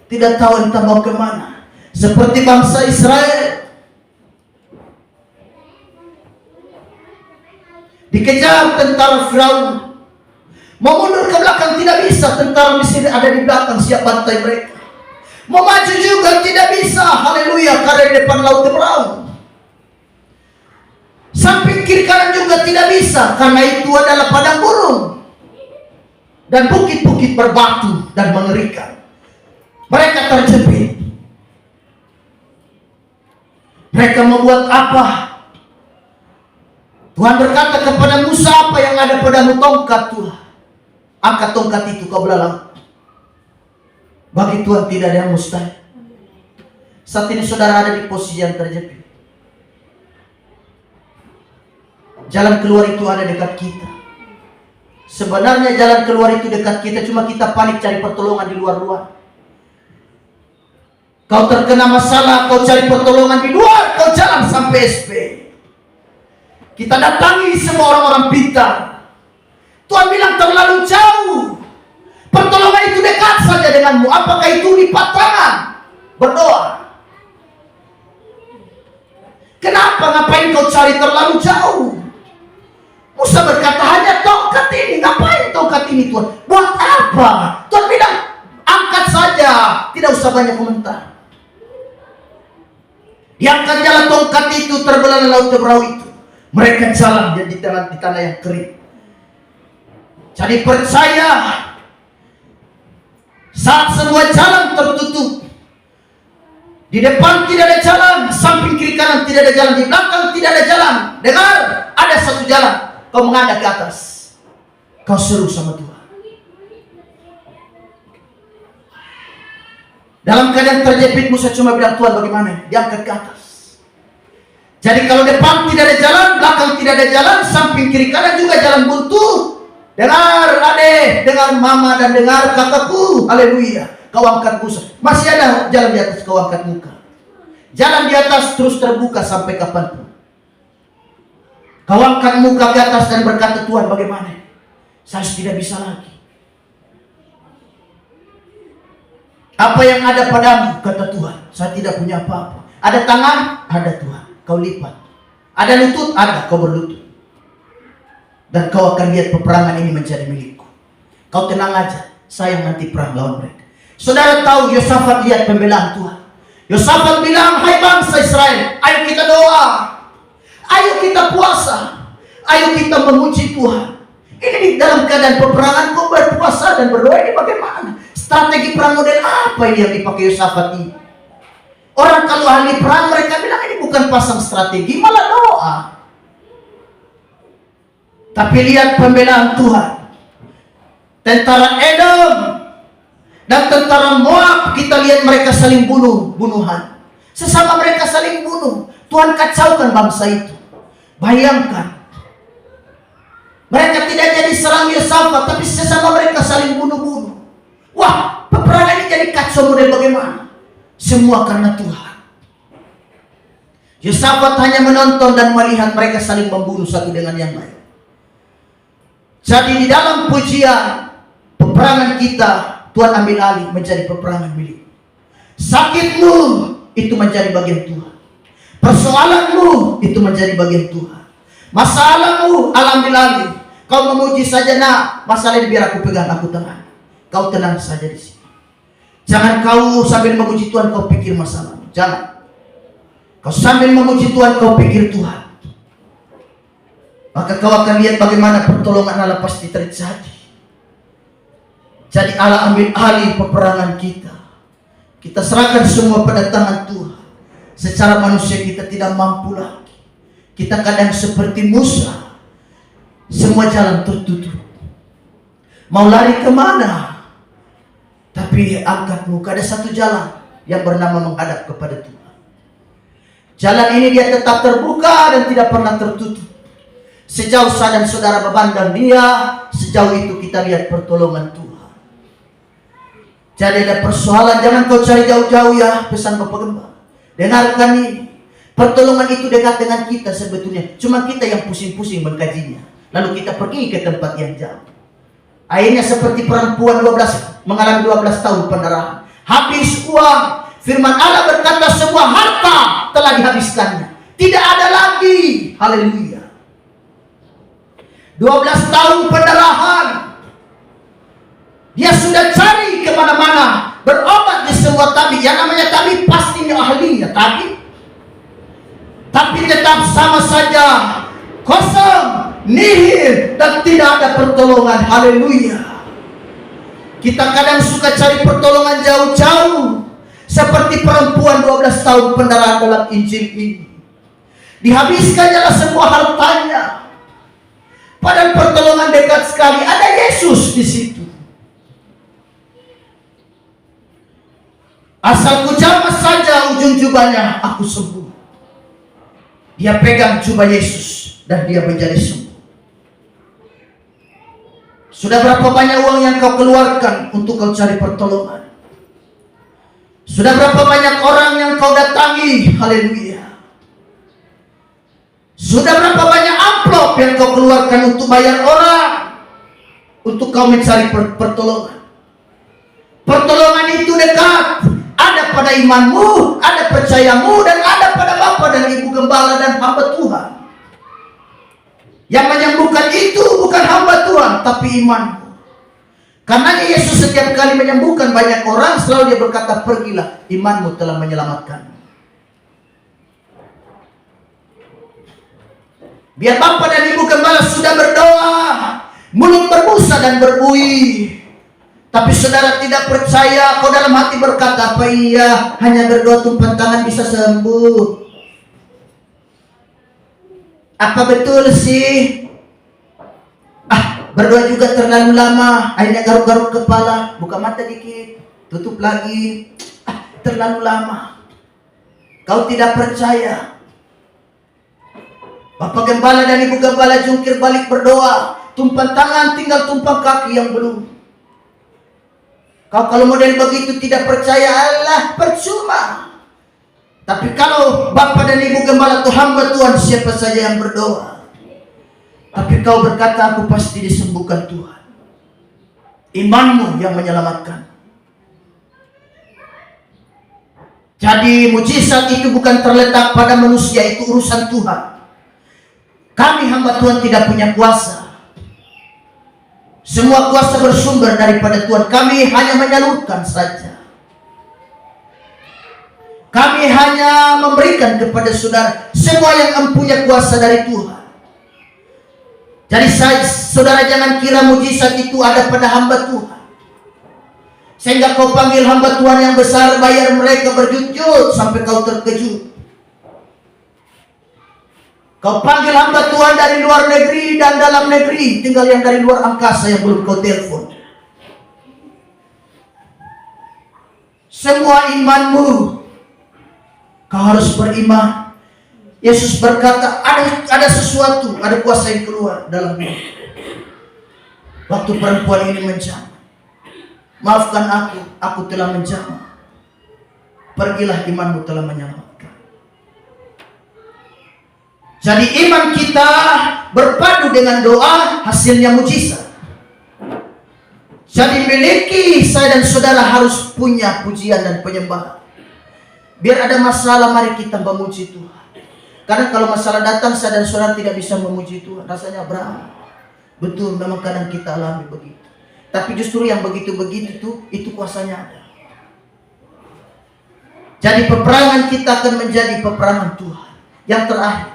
Speaker 1: Tidak tahu entah mau kemana. Seperti bangsa Israel. Dikejar tentara Firaun. Mau mundur ke belakang tidak bisa, tentara Mesir ada di belakang siap bantai mereka. Mau maju juga tidak bisa, haleluya, karena di depan laut Tebraun. Samping kiri kanan juga tidak bisa, karena itu adalah padang gurun dan bukit-bukit berbatu dan mengerikan. Mereka terjepit. Mereka membuat apa? Tuhan berkata kepada Musa, apa yang ada padamu? Tongkat Tuhan. Angkat tongkat itu, kau belalang. Bagi Tuhan tidak ada yang mustahil. Saat ini saudara ada di posisi yang terjepit. Jalan keluar itu ada dekat kita. Sebenarnya jalan keluar itu dekat kita, cuma kita panik cari pertolongan di luar-luar. Kau terkena masalah, kau cari pertolongan di luar, kau jalan sampai SP. Kita datangi semua orang-orang pintar. Tuhan bilang terlalu jauh. Pertolongan itu dekat saja denganmu. Apakah itu lipat tangan? Berdoa. Kenapa? Ngapain kau cari terlalu jauh? Musa berkata, hanya tongkat ini. Ngapain tongkat ini Tuhan? Buat apa? Tuhan bilang, angkat saja. Tidak usah banyak komentar. Diangkat jalan tongkat itu, terbelah laut Tebraun itu. Mereka jalan di tanah yang kering. Jadi percaya, saat semua jalan tertutup, di depan tidak ada jalan, samping kiri kanan tidak ada jalan, di belakang tidak ada jalan. Dengar, ada satu jalan. Kau menghadap ke atas. Kau seru sama Tuhan. Dalam keadaan terjepit, Musa cuma bilang, Tuhan bagaimana? Diangkat ke atas. Jadi kalau depan tidak ada jalan, belakang tidak ada jalan, samping kiri kanan juga jalan buntu. Dengar adek, dengar mama dan dengar kakakku, haleluya. Kau angkat Musa. Masih ada jalan di atas, kau angkat muka. Jalan di atas terus terbuka sampai kapanpun. Kau angkat muka ke atas dan berkata, Tuhan bagaimana? Saya tidak bisa lagi. Apa yang ada padamu, kata Tuhan, saya tidak punya apa-apa. Ada tangan, ada Tuhan, kau lipat. Ada lutut, ada, kau berlutut. Dan kau akan lihat peperangan ini menjadi milikku. Kau tenang aja, saya yang nanti perang lawan mereka. Saudara tahu Yosafat lihat pembelaan Tuhan. Yosafat bilang, hai bangsa Israel, ayo kita doa. Ayo kita puasa. Ayo kita memuji Tuhan. Ini dalam keadaan peperangan kau berpuasa dan berdoa, ini bagaimana? Strategi perang model apa ini yang dipakai Yosafat ini? Orang kalau ahli perang mereka bilang ini bukan pasang strategi, malah doa. Tapi lihat pembelaan Tuhan. Tentara Edom dan tentara Moab, kita lihat mereka saling bunuhan. Sesama mereka saling bunuh. Tuhan kacaukan bangsa itu. Bayangkan. Mereka tidak jadi serang Yosafat, tapi sesama mereka saling bunuh-bunuh. Wah, peperangan ini jadi kacau model bagaimana? Semua karena Tuhan. Yosafat hanya menonton dan melihat mereka saling membunuh satu dengan yang lain. Jadi di dalam pujian peperangan kita, Tuhan ambil alih menjadi peperangan milik. Sakitmu itu menjadi bagian Tuhan. Persoalanmu itu menjadi bagian Tuhan. Masalahmu alhamdulillah. Kau memuji saja, nak, masalah ini biar aku pegang, aku tenang. Kau tenang saja di sini. Jangan kau sambil memuji Tuhan kau pikir masalahmu. Jangan. Kau sambil memuji Tuhan kau pikir Tuhan. Maka kau akan lihat bagaimana pertolongan Allah pasti terjadi. Jadi Allah ambil alih peperangan kita. Kita serahkan semua pada tangan Tuhan. Secara manusia kita tidak mampu lagi. Kita kadang seperti Musa. Semua jalan tertutup. Mau lari kemana? Tapi angkat muka, ada satu jalan yang bernama menghadap kepada Tuhan. Jalan ini dia tetap terbuka dan tidak pernah tertutup. Sejauh saya dan saudara memandang dia, sejauh itu kita lihat pertolongan Tuhan. Jadi ada persoalan, jangan kau cari jauh-jauh ya, pesan Bapak Gembala. Dengarkan ini. Pertolongan itu dekat dengan kita sebetulnya. Cuma kita yang pusing-pusing mengkajinya. Lalu kita pergi ke tempat yang jauh. Akhirnya seperti perempuan 12 mengalami 12 tahun pendarahan. Habis uang. Firman Allah berkata semua harta telah dihabiskannya. Tidak ada lagi. Haleluya. 12 tahun pendarahan. Dia sudah cari kemana-mana. Berobat di semua tabib. Yang namanya tabib pastinya ahlinya tabib. Tapi tetap sama saja. Kosong. Nihil dan tidak ada pertolongan. Haleluya. Kita kadang suka cari pertolongan jauh-jauh. Seperti perempuan 12 tahun pendarahan dalam Injil ini. Dihabiskannya semua hartanya. Padahal pertolongan dekat sekali. Ada Yesus di situ. Asal ku jamah saja ujung jubahnya, aku sembuh. Dia pegang jubah Yesus dan dia menjadi sembuh. Sudah berapa banyak uang yang kau keluarkan untuk kau cari pertolongan? Sudah berapa banyak orang yang kau datangi? Haleluya. Sudah berapa banyak amplop yang kau keluarkan untuk bayar orang? Untuk kau mencari pertolongan. Pertolongan itu dekat. Ada pada imanmu, ada percayamu, dan ada pada Bapa dan Ibu Gembala dan hamba Tuhan. Yang menyembuhkan itu bukan hamba Tuhan, tapi imanmu. Karena Yesus setiap kali menyembuhkan banyak orang, selalu dia berkata, pergilah, imanmu telah menyelamatkanmu. Biar Bapa dan Ibu Gembala sudah berdoa, mulut berbusa dan berbuih. Tapi saudara tidak percaya, kau dalam hati berkata, apa iya, hanya berdoa tumpang tangan bisa sembuh. Apa betul sih? Berdoa juga terlalu lama, akhirnya garuk-garuk kepala, buka mata dikit, tutup lagi. Terlalu lama. Kau tidak percaya. Bapak Gembala dan Ibu Gembala jungkir balik berdoa, tumpang tangan tinggal tumpang kaki yang belum. Kau kalau model begitu tidak percaya, Allah percuma. Tapi kalau Bapak dan Ibu Gembala itu hamba Tuhan, siapa saja yang berdoa. Tapi kau berkata, aku pasti disembuhkan Tuhan. Imanmu yang menyelamatkan. Jadi mujizat itu bukan terletak pada manusia, itu urusan Tuhan. Kami hamba Tuhan tidak punya kuasa. Semua kuasa bersumber daripada Tuhan. Kami hanya menyalurkan saja. Kami hanya memberikan kepada saudara semua yang mempunyai kuasa dari Tuhan. Jadi saudara jangan kira mujizat itu ada pada hamba Tuhan. Sehingga kau panggil hamba Tuhan yang besar, bayar mereka berjujur sampai kau terkejut. Kau panggil hamba Tuhan dari luar negeri dan dalam negeri, tinggal yang dari luar angkasa yang belum kau telepon. Semua imanmu, kau harus beriman. Yesus berkata, ada sesuatu, ada kuasa yang keluar dalam hidup. Waktu perempuan ini menjamah, maafkan aku telah menjamah. Pergilah, imanmu telah menyelamatkan. Jadi iman kita berpadu dengan doa, hasilnya mujizat. Jadi miliki saya dan saudara harus punya pujian dan penyembahan. Biar ada masalah, mari kita memuji Tuhan. Karena kalau masalah datang, saya dan saudara tidak bisa memuji Tuhan, rasanya berat. Betul, memang kadang kita alami begitu. Tapi justru yang begitu-begitu tuh, itu kuasanya ada. Jadi peperangan kita akan menjadi peperangan Tuhan. Yang terakhir,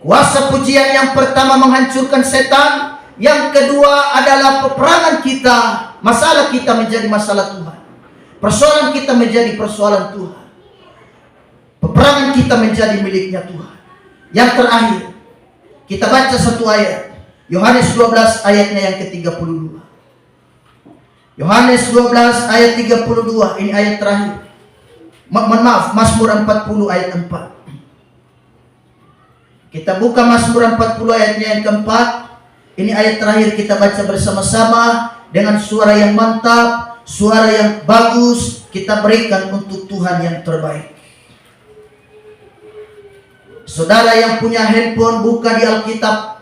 Speaker 1: kuasa pujian yang pertama menghancurkan setan. Yang kedua adalah peperangan kita. Masalah kita menjadi masalah Tuhan. Persoalan kita menjadi persoalan Tuhan. Peperangan kita menjadi miliknya Tuhan. Yang terakhir, kita baca satu ayat. Yohanes 12 ayatnya yang ke-32. Yohanes 12 ayat 32. Ini ayat terakhir. Maaf, Mazmur 40 ayat 4. Kita buka Mazmur 40 ayatnya yang keempat. Ini ayat terakhir, kita baca bersama-sama dengan suara yang mantap, suara yang bagus. Kita berikan untuk Tuhan yang terbaik. Saudara yang punya handphone, buka di Alkitab.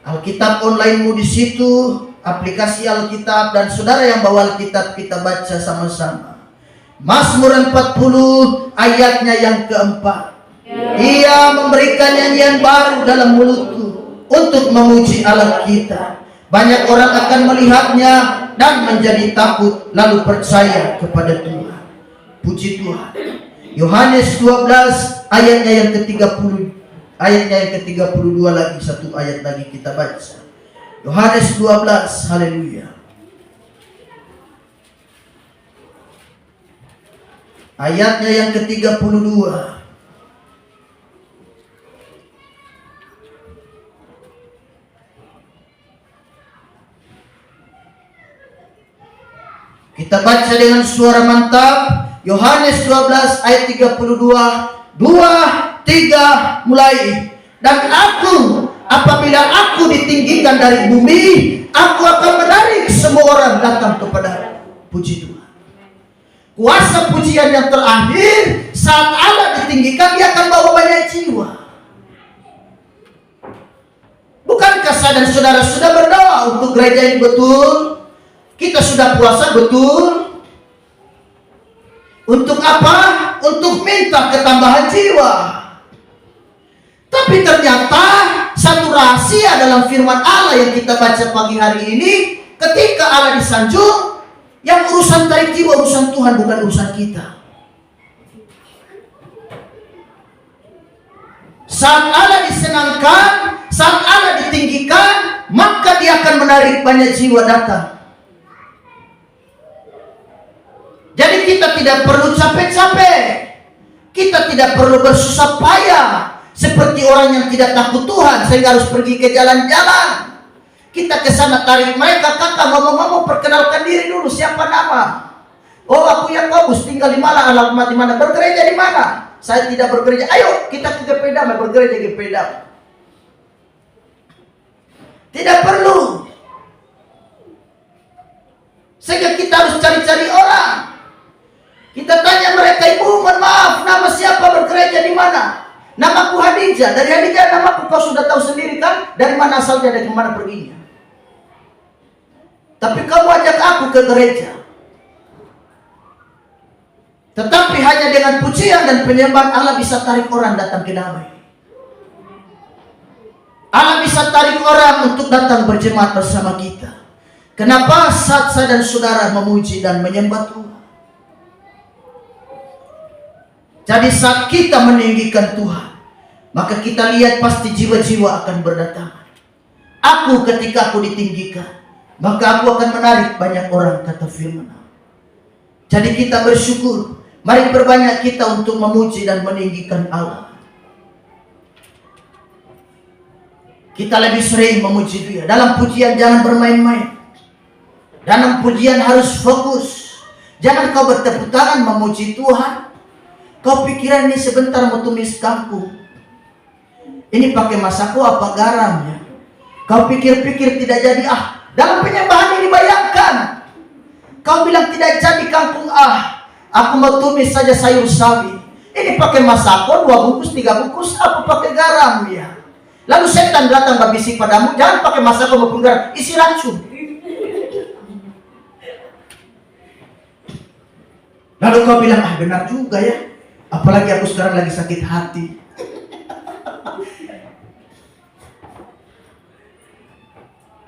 Speaker 1: Alkitab online-mu di situ, aplikasi Alkitab, dan saudara yang bawa Alkitab, kita baca sama-sama. Mazmur 40 ayatnya yang keempat. Ia memberikan nyanyian baru dalam mulutku untuk memuji Allah kita. Banyak orang akan melihatnya dan menjadi takut, lalu percaya kepada Tuhan. Puji Tuhan. Yohanes 12 ayatnya yang ke-30, ayatnya yang ke-32 lagi, satu ayat lagi kita baca. Yohanes 12, haleluya. Ayatnya yang ke-32. Kita baca dengan suara mantap. Yohanes 12 ayat 32. 2, 3 mulai. Dan aku, apabila aku ditinggikan dari bumi, aku akan menarik semua orang datang kepada puji Tuhan. Kuasa pujian yang terakhir, saat Allah ditinggikan, dia akan bawa banyak jiwa. Bukankah saya dan saudara sudah berdoa untuk gereja ini? Betul. Kita sudah puasa, betul. Untuk apa? Untuk minta ketambahan jiwa. Tapi ternyata satu rahasia dalam firman Allah yang kita baca pagi hari ini, ketika Allah disanjung, yang urusan tarik jiwa urusan Tuhan, bukan urusan kita. Saat Allah disenangkan, saat Allah ditinggikan, maka dia akan menarik banyak jiwa datang. Jadi kita tidak perlu capek-capek. Kita tidak perlu bersusah payah seperti orang yang tidak takut Tuhan sehingga harus pergi ke jalan-jalan. Kita ke sana tarik mereka, kakak ngomong-ngomong, perkenalkan diri dulu, siapa nama? Oh, aku Yakobus, tinggal di mana, alamat di mana, bergereja di mana? Saya tidak bergereja. Ayo kita ke GP Damai, bergereja GP Damai. Tidak perlu. Sehingga kita harus cari-cari orang. Kita tanya mereka, ibu, mohon maaf, nama siapa, bergereja di mana? Namaku Hadijah. Dari Hadijah namaku kau sudah tahu sendiri kan? Dari mana asalnya, dari mana perginya. Tapi kamu ajak aku ke gereja. Tetapi hanya dengan pujian dan penyembahan Allah bisa tarik orang datang ke damai. Allah bisa tarik orang untuk datang berjemaat bersama kita. Kenapa? Saat saya dan saudara memuji dan menyembah Tuhan. Jadi saat kita meninggikan Tuhan, maka kita lihat pasti jiwa-jiwa akan berdatangan. Aku ketika aku ditinggikan, maka aku akan menarik banyak orang, kata firman. Jadi kita bersyukur. Mari berbanyak kita untuk memuji dan meninggikan Allah. Kita lebih sering memuji Dia. Dalam pujian jangan bermain-main. Dalam pujian harus fokus. Jangan kau bertepuk tangan memuji Tuhan. Kau pikiran ini sebentar mau tumis kangkung. Ini pakai masako apa garamnya? Kau pikir-pikir tidak jadi. Dalam penyembahan ini bayangkan. Kau bilang tidak jadi kangkung. Aku mau tumis saja sayur sawi. Ini pakai masako 2 bungkus 3 bungkus. Apa pakai garam ya? Lalu setan datang berbisik padamu. Jangan pakai masako maupun garam. Isi racun. Lalu kau bilang, benar juga ya. Apalagi aku sekarang lagi sakit hati.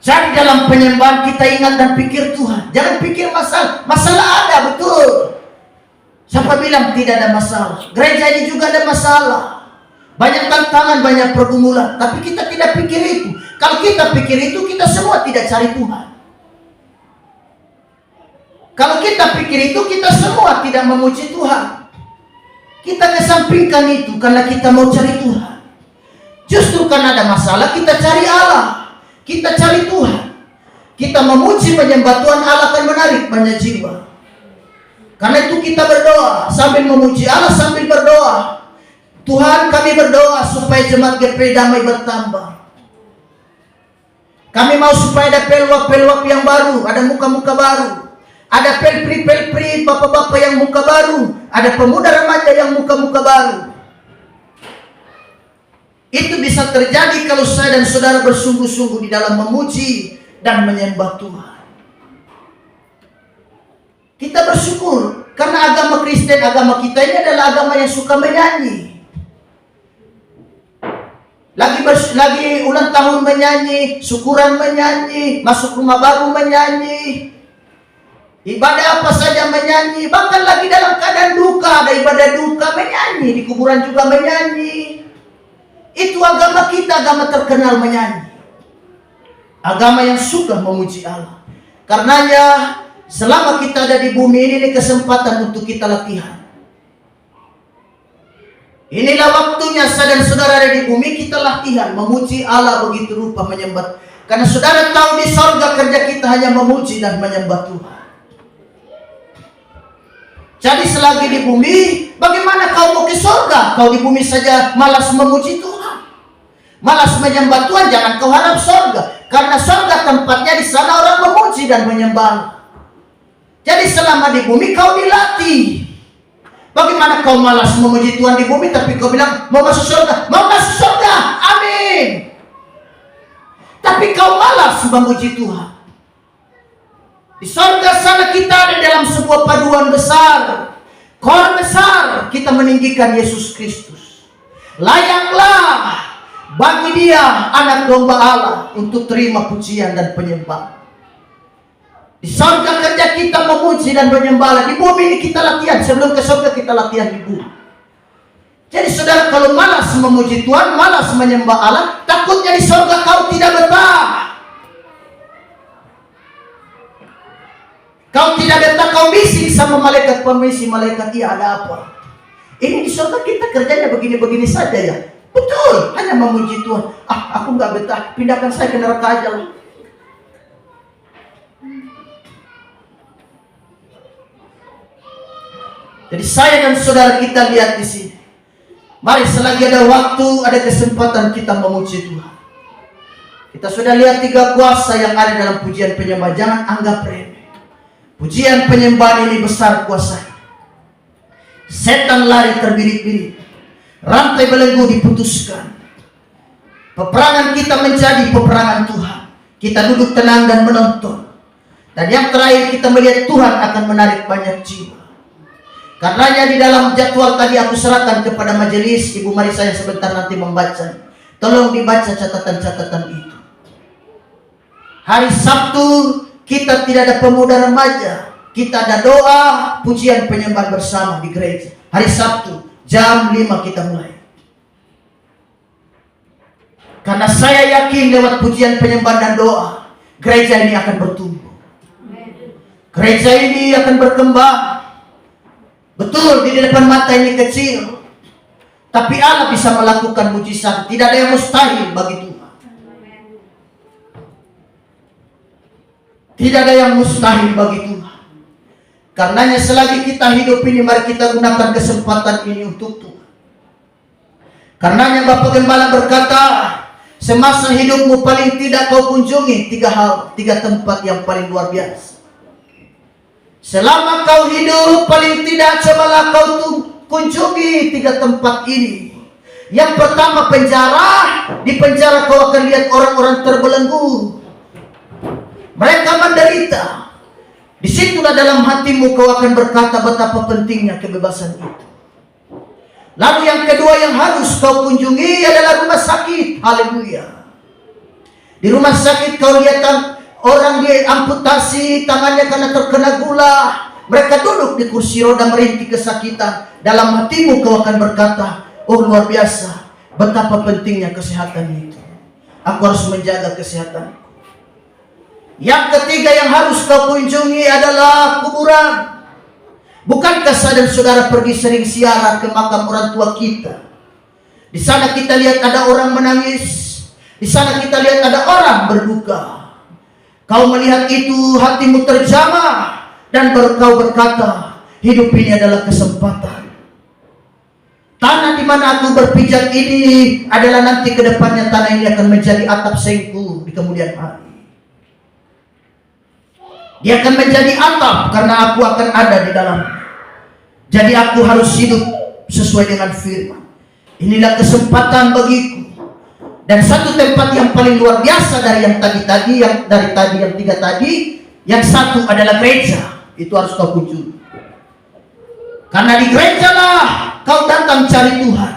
Speaker 1: Jadi dalam penyembahan kita ingat dan pikir Tuhan. Jangan pikir masalah. Masalah ada, betul. Siapa bilang tidak ada masalah? Gereja ini juga ada masalah. Banyak tantangan, banyak pergumulan. Tapi kita tidak pikir itu. Kalau kita pikir itu, kita semua tidak cari Tuhan. Kalau kita pikir itu, kita semua tidak memuji Tuhan. Kita kesampingkan itu karena kita mau cari Tuhan. Justru karena ada masalah, kita cari Allah. Kita cari Tuhan. Kita memuji penyembah Tuhan, Allah akan menarik banyak jiwa. Karena itu kita berdoa sambil memuji Allah, sambil berdoa. Tuhan, kami berdoa supaya jemaat GPI Damai bertambah. Kami mau supaya ada pelwak-pelwak yang baru, ada muka-muka baru. Ada pelpri, bapak-bapak yang muka baru. Ada pemuda remaja yang muka-muka baru. Itu bisa terjadi kalau saya dan saudara bersungguh-sungguh di dalam memuji dan menyembah Tuhan. Kita bersyukur karena agama Kristen, agama kita ini adalah agama yang suka menyanyi. Lagi ulang tahun menyanyi, syukuran menyanyi, masuk rumah baru menyanyi. Ibadah apa saja menyanyi, bahkan lagi dalam keadaan duka, ada ibadah duka menyanyi, di kuburan juga menyanyi. Itu agama kita, agama terkenal menyanyi. Agama yang suka memuji Allah. Karenanya selama kita ada di bumi ini kesempatan untuk kita latihan. Inilah waktunya saya dan saudara ada di bumi, kita latihan memuji Allah begitu rupa, menyembah. Karena saudara tahu di sorga kerja kita hanya memuji dan menyembah Tuhan. Jadi selagi di bumi, bagaimana kau mau ke sorga? Kau di bumi saja malas memuji Tuhan, malas menyembah Tuhan, jangan kau harap sorga. Karena sorga tempatnya di sana orang memuji dan menyembah. Jadi selama di bumi kau dilatih. Bagaimana kau malas memuji Tuhan di bumi, tapi kau bilang mau masuk surga, mau masuk surga, amin. Tapi kau malas memuji Tuhan. Di surga sana kita ada dalam sebuah paduan besar, kor besar, kita meninggikan Yesus Kristus. Layaklah bagi Dia anak domba Allah untuk terima pujian dan penyembahan. Di surga kerja kita memuji dan menyembah. Di bumi ini kita latihan. Sebelum ke surga kita latihan di bumi. Jadi saudara, kalau malas memuji Tuhan, malas menyembah Allah, takutnya di surga kau tidak betah. Kau tidak betah, kau bisik sama malaikat pemisi, malaikat, iya ada apa? Ini di surga kita kerjanya begini-begini saja ya. Betul, hanya memuji Tuhan. Aku nggak betah, pindahkan saya ke neraka aja lah. Jadi saya dan saudara kita lihat di sini. Mari selagi ada waktu, ada kesempatan kita memuji Tuhan. Kita sudah lihat 3 kuasa yang ada dalam pujian penyembah. Jangan anggap remeh. Pujian penyembahan ini besar kuasanya. Setan lari terbirit-birit. Rantai belenggu diputuskan. Peperangan kita menjadi peperangan Tuhan. Kita duduk tenang dan menonton. Dan yang terakhir kita melihat Tuhan akan menarik banyak jiwa. Karenanya di dalam jadwal tadi aku serahkan kepada majelis, Ibu Marisa yang sebentar nanti membaca. Tolong dibaca catatan-catatan itu. Hari Sabtu kita tidak ada pemuda remaja. Kita ada doa, pujian penyembahan bersama di gereja. Hari Sabtu jam 5 kita mulai. Karena saya yakin lewat pujian penyembahan dan doa, gereja ini akan bertumbuh. Gereja ini akan berkembang. Betul, di depan mata ini kecil, tapi Allah bisa melakukan mujizat. Tidak ada yang mustahil bagi Tuhan. Tidak ada yang mustahil bagi Tuhan. Karenanya selagi kita hidup ini, mari kita gunakan kesempatan ini untuk Tuhan. Karenanya Bapak Gembala berkata, semasa hidupmu paling tidak kau kunjungi 3 hal, 3 tempat yang paling luar biasa. Selama kau hidup, paling tidak cobalah kau kunjungi 3 tempat ini. Yang pertama penjara. Di penjara kau akan lihat orang-orang terbelenggu. Mereka menderita. Disitulah dalam hatimu kau akan berkata betapa pentingnya kebebasan itu. Lalu yang kedua yang harus kau kunjungi adalah rumah sakit. Haleluya. Di rumah sakit kau lihat orang diamputasi tangannya karena terkena gula. Mereka duduk di kursi roda merintih kesakitan. Dalam hatimu kau akan berkata, oh luar biasa, betapa pentingnya kesehatan itu. Aku harus menjaga kesehatan. Yang ketiga yang harus kau kunjungi adalah kuburan. Bukankah saya dan saudara pergi sering ziarah ke makam orang tua kita? Di sana kita lihat ada orang menangis. Di sana kita lihat ada orang berduka. Kau melihat itu, hatimu terjamah. Dan baru kau berkata, hidup ini adalah kesempatan. Tanah di mana aku berpijak ini adalah nanti ke depannya tanah ini akan menjadi atap sengku di kemudian hari. Dia akan menjadi atap karena aku akan ada di dalamnya. Jadi aku harus hidup sesuai dengan firman. Inilah kesempatan bagiku. Dan satu tempat yang paling luar biasa dari yang tadi, yang tiga tadi, yang satu adalah gereja. Itu harus kau kunjungi. Karena di gereja lah kau datang cari Tuhan.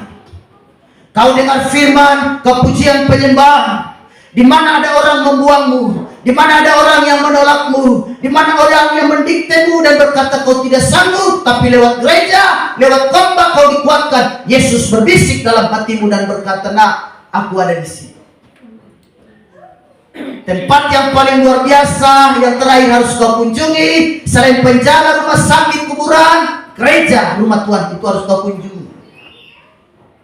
Speaker 1: Kau dengar firman, kau pujian penyembahan. Di mana ada orang membuangmu, di mana ada orang yang menolakmu, di mana orang yang mendiktemu dan berkata kau tidak sanggup, tapi lewat gereja, lewat khotbah kau dikuatkan. Yesus berbisik dalam hatimu dan berkata, nah, aku ada di sini. Tempat yang paling luar biasa yang terakhir harus kau kunjungi selain penjara, rumah sakit, kuburan, gereja, rumah Tuhan, itu harus kau kunjungi.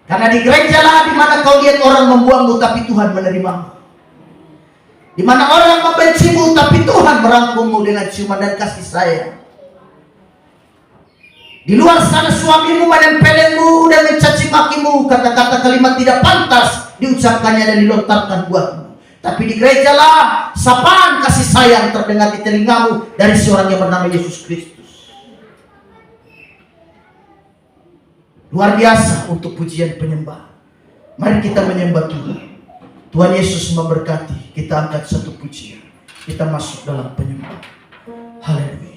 Speaker 1: Karena di gereja lah di mana kau lihat orang membuangmu tapi Tuhan menerimamu. Di mana orang membencimu tapi Tuhan merangkummu dengan ciuman dan kasih sayang. Di luar sana suamimu menempelmu dan mencaci makimu, kata-kata kalimat tidak pantas diucapkannya dan dilontarkan buatmu. Tapi di gereja lah sapaan kasih sayang terdengar di telingamu dari seorang yang bernama Yesus Kristus. Luar biasa untuk pujian penyembah. Mari kita menyembah Tuhan. Tuhan Yesus memberkati. Kita angkat satu pujian. Kita masuk dalam penyembah. Haleluya.